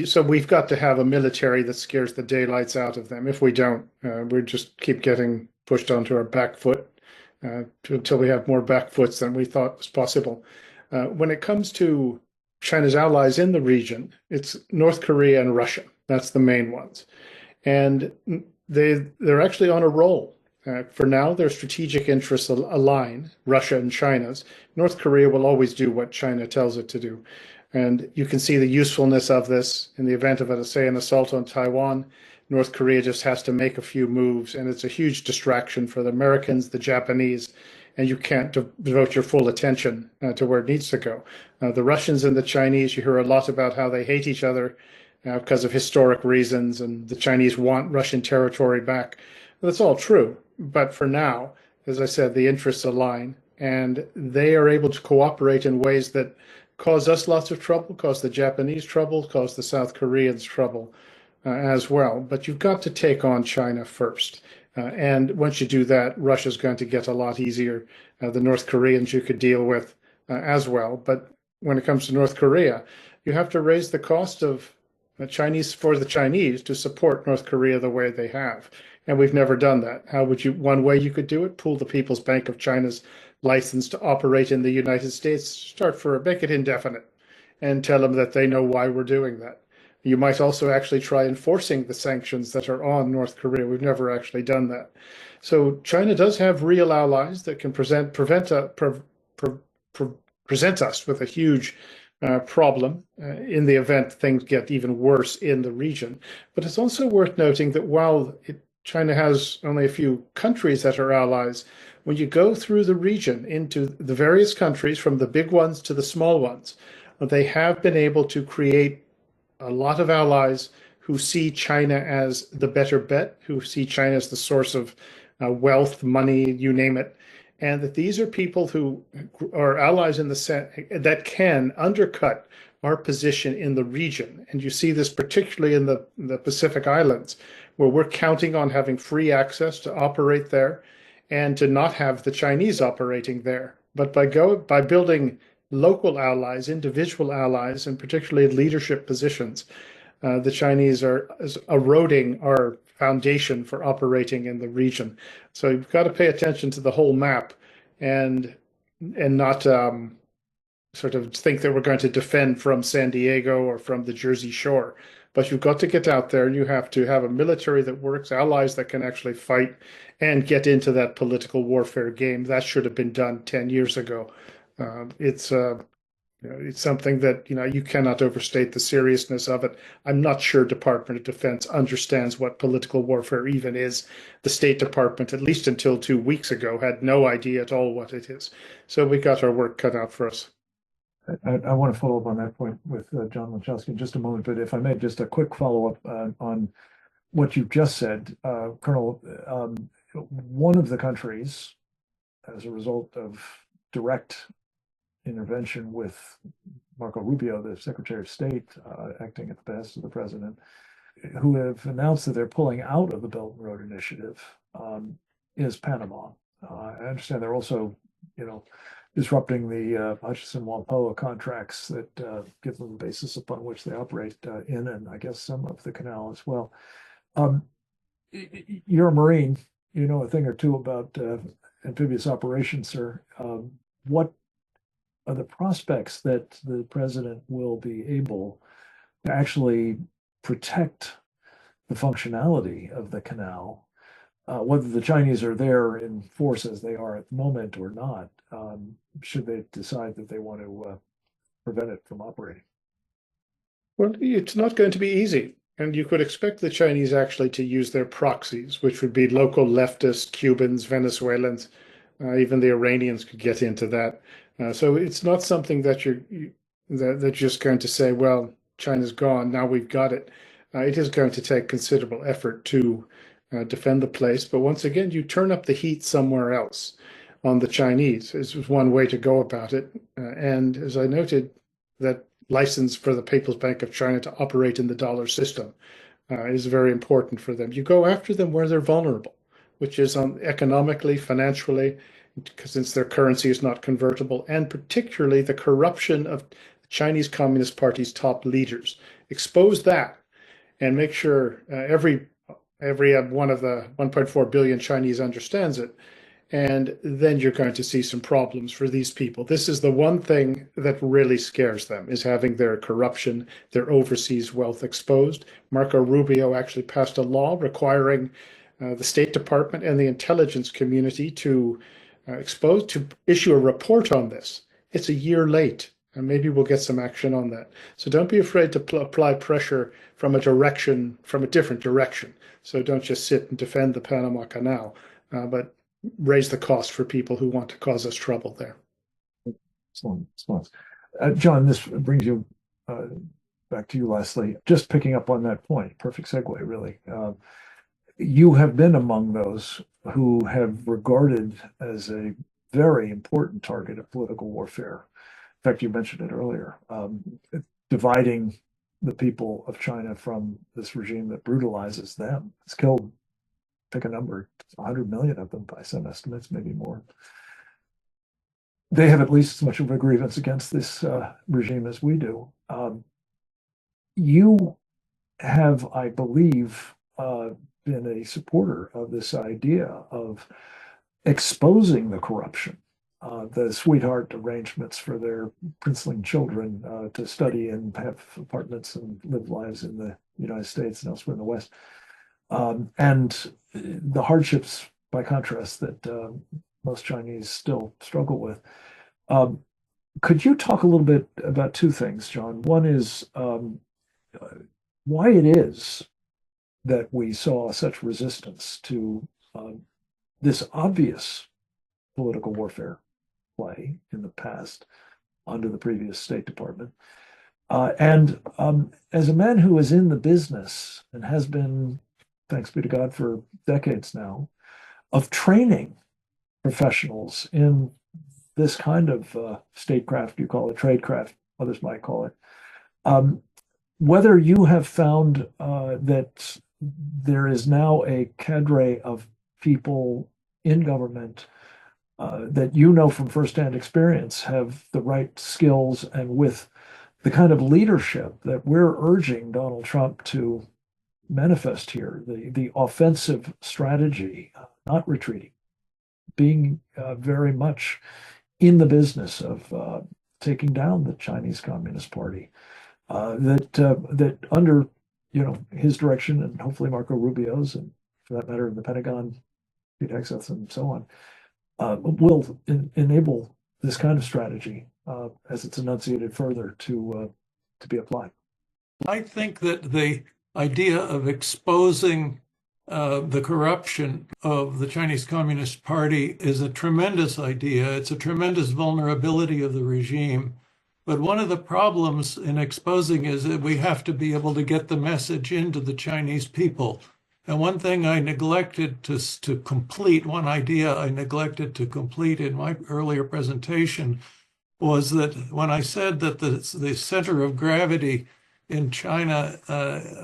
So we've got to have a military that scares the daylights out of them. If we don't, we just keep getting pushed onto our back foot until we have more back foots than we thought was possible. When it comes to China's allies in the region, it's North Korea and Russia. That's the main ones. And they're actually on a roll. For now, their strategic interests align, Russia and China's. North Korea will always do what China tells it to do. And you can see the usefulness of this in the event of, say, an assault on Taiwan. North Korea just has to make a few moves, and it's a huge distraction for the Americans, the Japanese, and you can't devote your full attention to where it needs to go. The Russians and the Chinese, you hear a lot about how they hate each other because of historic reasons, and the Chinese want Russian territory back. That's all true, but for now, as I said, the interests align, and they are able to cooperate in ways that cause us lots of trouble, cause the Japanese trouble, cause the South Koreans trouble as well. But you've got to take on China first. And once you do that, Russia's going to get a lot easier. The North Koreans you could deal with as well. But when it comes to North Korea, you have to raise the cost of the Chinese to support North Korea the way they have. And we've never done that. One way you could do it, pull the People's Bank of China's license to operate in the United States, make it indefinite, and tell them that they know why we're doing that. You might also actually try enforcing the sanctions that are on North Korea. We've never actually done that. So China does have real allies that can present us with a huge problem in the event things get even worse in the region. But it's also worth noting that while China has only a few countries that are allies, when you go through the region into the various countries, from the big ones to the small ones, they have been able to create a lot of allies who see China as the better bet, who see China as the source of wealth, money, you name it. And that these are people who are allies in the sense that can undercut our position in the region. And you see this particularly in the Pacific Islands, where we're counting on having free access to operate there and to not have the Chinese operating there. But by building local allies, individual allies, and particularly leadership positions, the Chinese are eroding our foundation for operating in the region. So you've got to pay attention to the whole map and not sort of think that we're going to defend from San Diego or from the Jersey Shore. But you've got to get out there, and you have to have a military that works, allies that can actually fight and get into that political warfare game. That should have been done 10 years ago. It's something that you cannot overstate the seriousness of it. I'm not sure Department of Defense understands what political warfare even is. The State Department, at least until 2 weeks ago, had no idea at all what it is. So we got our work cut out for us. I want to follow up on that point with John Lanchowski in just a moment, but if I may, just a quick follow-up on what you've just said, Colonel. One of the countries, as a result of direct intervention with Marco Rubio, the Secretary of State, acting at the behest of the president, who have announced that they're pulling out of the Belt and Road Initiative, is Panama. I understand they're also, disrupting the Hutchison-Whampoa contracts that give them the basis upon which they operate in, and I guess some of the canal as well. You're a Marine, you know a thing or two about amphibious operations, sir. What are the prospects that the president will be able to actually protect the functionality of the canal, whether the Chinese are there in force as they are at the moment or not, should they decide that they want to prevent it from operating? Well, it's not going to be easy. And you could expect the Chinese actually to use their proxies, which would be local leftists, Cubans, Venezuelans, even the Iranians could get into that. So it's not something that you're just going to say, well, China's gone, now we've got it. It is going to take considerable effort to defend the place. But once again, you turn up the heat somewhere else on the Chinese is one way to go about it. And as I noted, that license for the People's Bank of China to operate in the dollar system is very important for them. You go after them where they're vulnerable, which is economically, financially, since their currency is not convertible, and particularly the corruption of the Chinese Communist Party's top leaders. Expose that and make sure every one of the 1.4 billion Chinese understands it. And then you're going to see some problems for these people. This is the one thing that really scares them, is having their corruption, their overseas wealth exposed. Marco Rubio actually passed a law requiring the State Department and the intelligence community to issue a report on this. It's a year late, and maybe we'll get some action on that. So don't be afraid to apply pressure from a different direction. So don't just sit and defend the Panama Canal, but raise the cost for people who want to cause us trouble there. Excellent. John, this brings you back to you, Leslie. Just picking up on that point, perfect segue, really. You have been among those who have regarded as a very important target of political warfare. In fact, you mentioned it earlier, dividing the people of China from this regime that brutalizes them. It's killed, pick a number, 100 million of them by some estimates, maybe more. They have at least as much of a grievance against this regime as we do. You have, I believe, been a supporter of this idea of exposing the corruption, the sweetheart arrangements for their princeling children to study and have apartments and live lives in the United States and elsewhere in the West. And the hardships, by contrast, that most Chinese still struggle with. Could you talk a little bit about two things, John? One is why it is that we saw such resistance to this obvious political warfare play in the past under the previous State Department. And as a man who is in the business and has been, thanks be to God, for decades now, of training professionals in this kind of statecraft, you call it tradecraft, others might call it, whether you have found that there is now a cadre of people in government that you know from firsthand experience have the right skills and with the kind of leadership that we're urging Donald Trump to manifest here, the offensive strategy, not retreating, being very much in the business of taking down the Chinese Communist Party, that under his direction and hopefully Marco Rubio's, and for that matter the Pentagon, Pete Hegseth and so on, will enable this kind of strategy as it's enunciated further to be applied. I think that the idea of exposing the corruption of the Chinese Communist Party is a tremendous idea. It's a tremendous vulnerability of the regime. But one of the problems in exposing is that we have to be able to get the message into the Chinese people. And one thing I neglected to complete, one idea I neglected to complete in my earlier presentation was that when I said that the center of gravity in China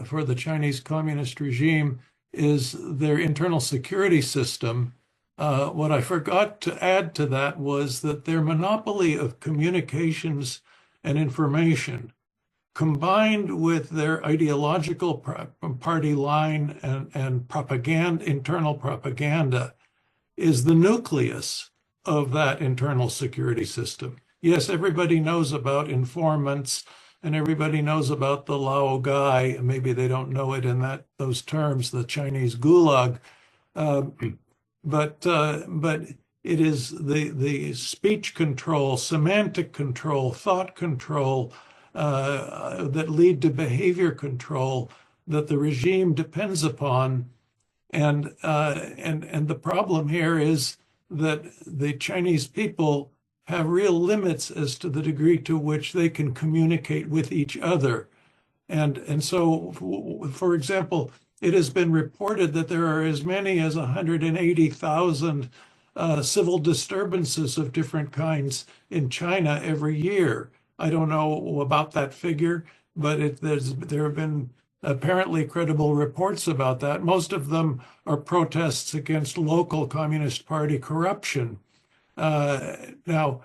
for the Chinese Communist regime is their internal security system, what I forgot to add to that was that their monopoly of communications and information, combined with their ideological party line and propaganda, internal propaganda, is the nucleus of that internal security system. Yes, everybody knows about informants and everybody knows about the Lao Gai. Maybe they don't know it in those terms, the Chinese gulag. But it is the speech control, semantic control, thought control that lead to behavior control that the regime depends upon. And the problem here is that the Chinese people have real limits as to the degree to which they can communicate with each other. And so, for example, it has been reported that there are as many as 180,000 civil disturbances of different kinds in China every year. I don't know about that figure, but there have been apparently credible reports about that. Most of them are protests against local Communist Party corruption. Now,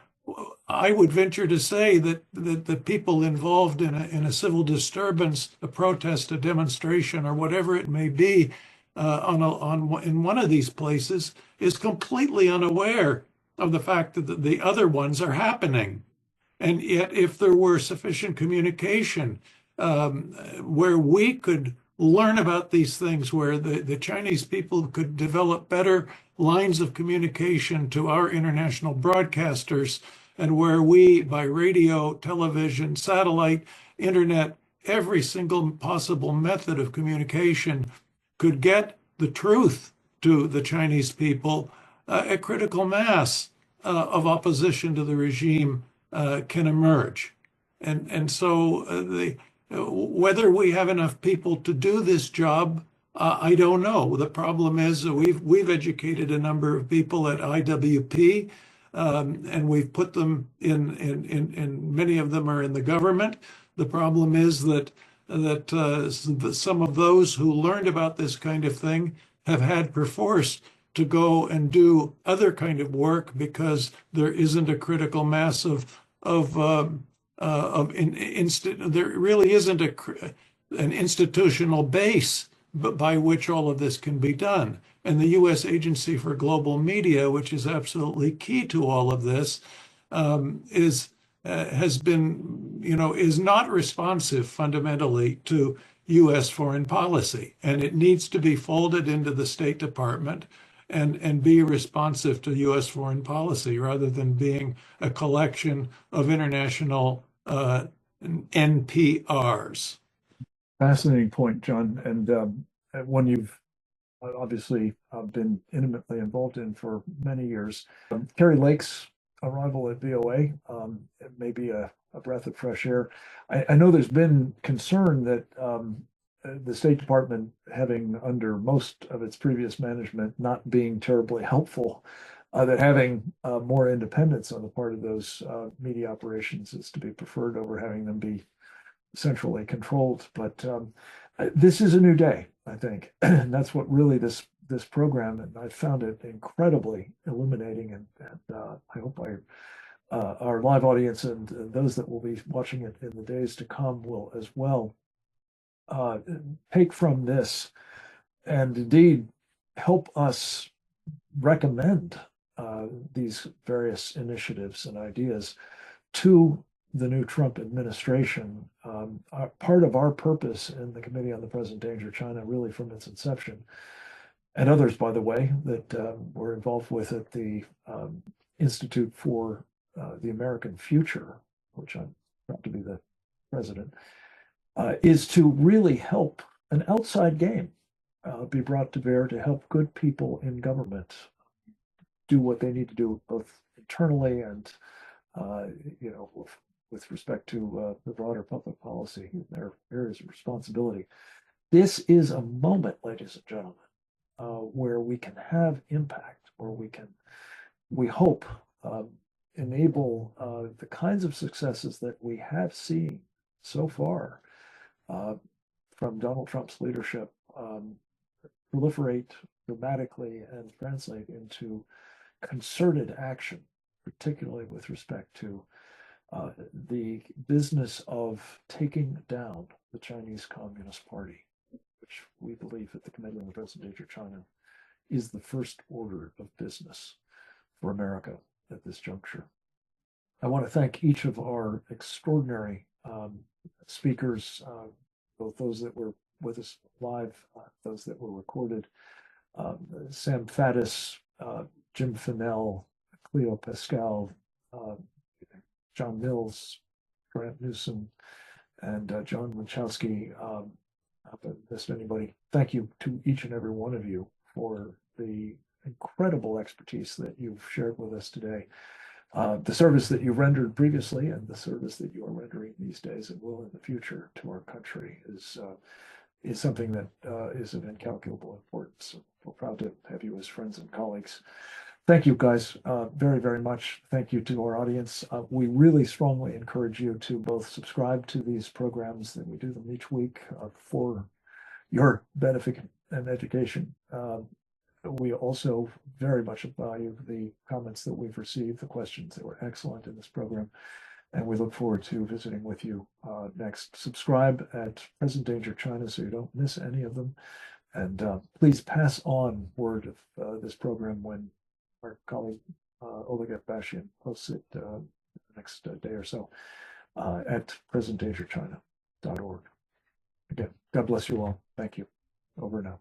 I would venture to say that the people involved in a civil disturbance, a protest, a demonstration, or whatever it may be, in one of these places, is completely unaware of the fact that the other ones are happening. And yet, if there were sufficient communication where we could learn about these things, where the Chinese people could develop better lines of communication to our international broadcasters, and where we, by radio, television, satellite, internet, every single possible method of communication, could get the truth to the Chinese people, a critical mass of opposition to the regime can emerge. And so whether we have enough people to do this job, I don't know. The problem is that we've educated a number of people at IWP, and we've put them in many of them are in the government. The problem is that some of those who learned about this kind of thing have had perforce to go and do other kind of work because there isn't a critical mass there really isn't an institutional base by which all of this can be done. And the U.S. Agency for Global Media, which is absolutely key to all of this, is not responsive fundamentally to U.S. foreign policy, and it needs to be folded into the State Department and be responsive to U.S. foreign policy rather than being a collection of international NPRs. Fascinating point, John, and one you've obviously been intimately involved in for many years. Carrie Lake's arrival at VOA it may be a breath of fresh air. I know there's been concern that the State Department, having under most of its previous management not being terribly helpful, that having more independence on the part of those media operations is to be preferred over having them be centrally controlled. But this is a new day, I think, and that's what really this program, and I found it incredibly illuminating, and I hope our live audience and those that will be watching it in the days to come will as well take from this and indeed help us recommend these various initiatives and ideas to the new Trump administration. Part of our purpose in the Committee on the Present Danger China, really from its inception, and others, by the way, that were involved with at the Institute for the American Future, which I'm proud to be the president, is to really help an outside game be brought to bear to help good people in government do what they need to do, both internally and with respect to the broader public policy in their areas of responsibility. This is a moment, ladies and gentlemen, where we can have impact, where we can, we hope, enable the kinds of successes that we have seen so far from Donald Trump's leadership proliferate dramatically and translate into concerted action, particularly with respect to the business of taking down the Chinese Communist Party, which we believe at the Committee on the Present Danger China is the first order of business for America at this juncture. I want to thank each of our extraordinary speakers, both those that were with us live, those that were recorded, Sam Faddis, Jim Fennell, Cleo Pascal, John Mills, Grant Newsom, and John Winchowski. If I missed anybody, thank you to each and every one of you for the incredible expertise that you've shared with us today. The service that you rendered previously and the service that you are rendering these days and will in the future to our country is something that is of incalculable importance. We're proud to have you as friends and colleagues. Thank you, guys, very, very much. Thank you to our audience. We really strongly encourage you to both subscribe to these programs, that we do them each week for your benefit and education. we also very much value the comments that we've received, the questions that were excellent in this program, and we look forward to visiting with you next. Subscribe at Present Danger China so you don't miss any of them, and please pass on word of this program when our colleague Oleg Bashian posts it the next day or so at presentdangerchina.org. Again, God bless you all. Thank you. Over now.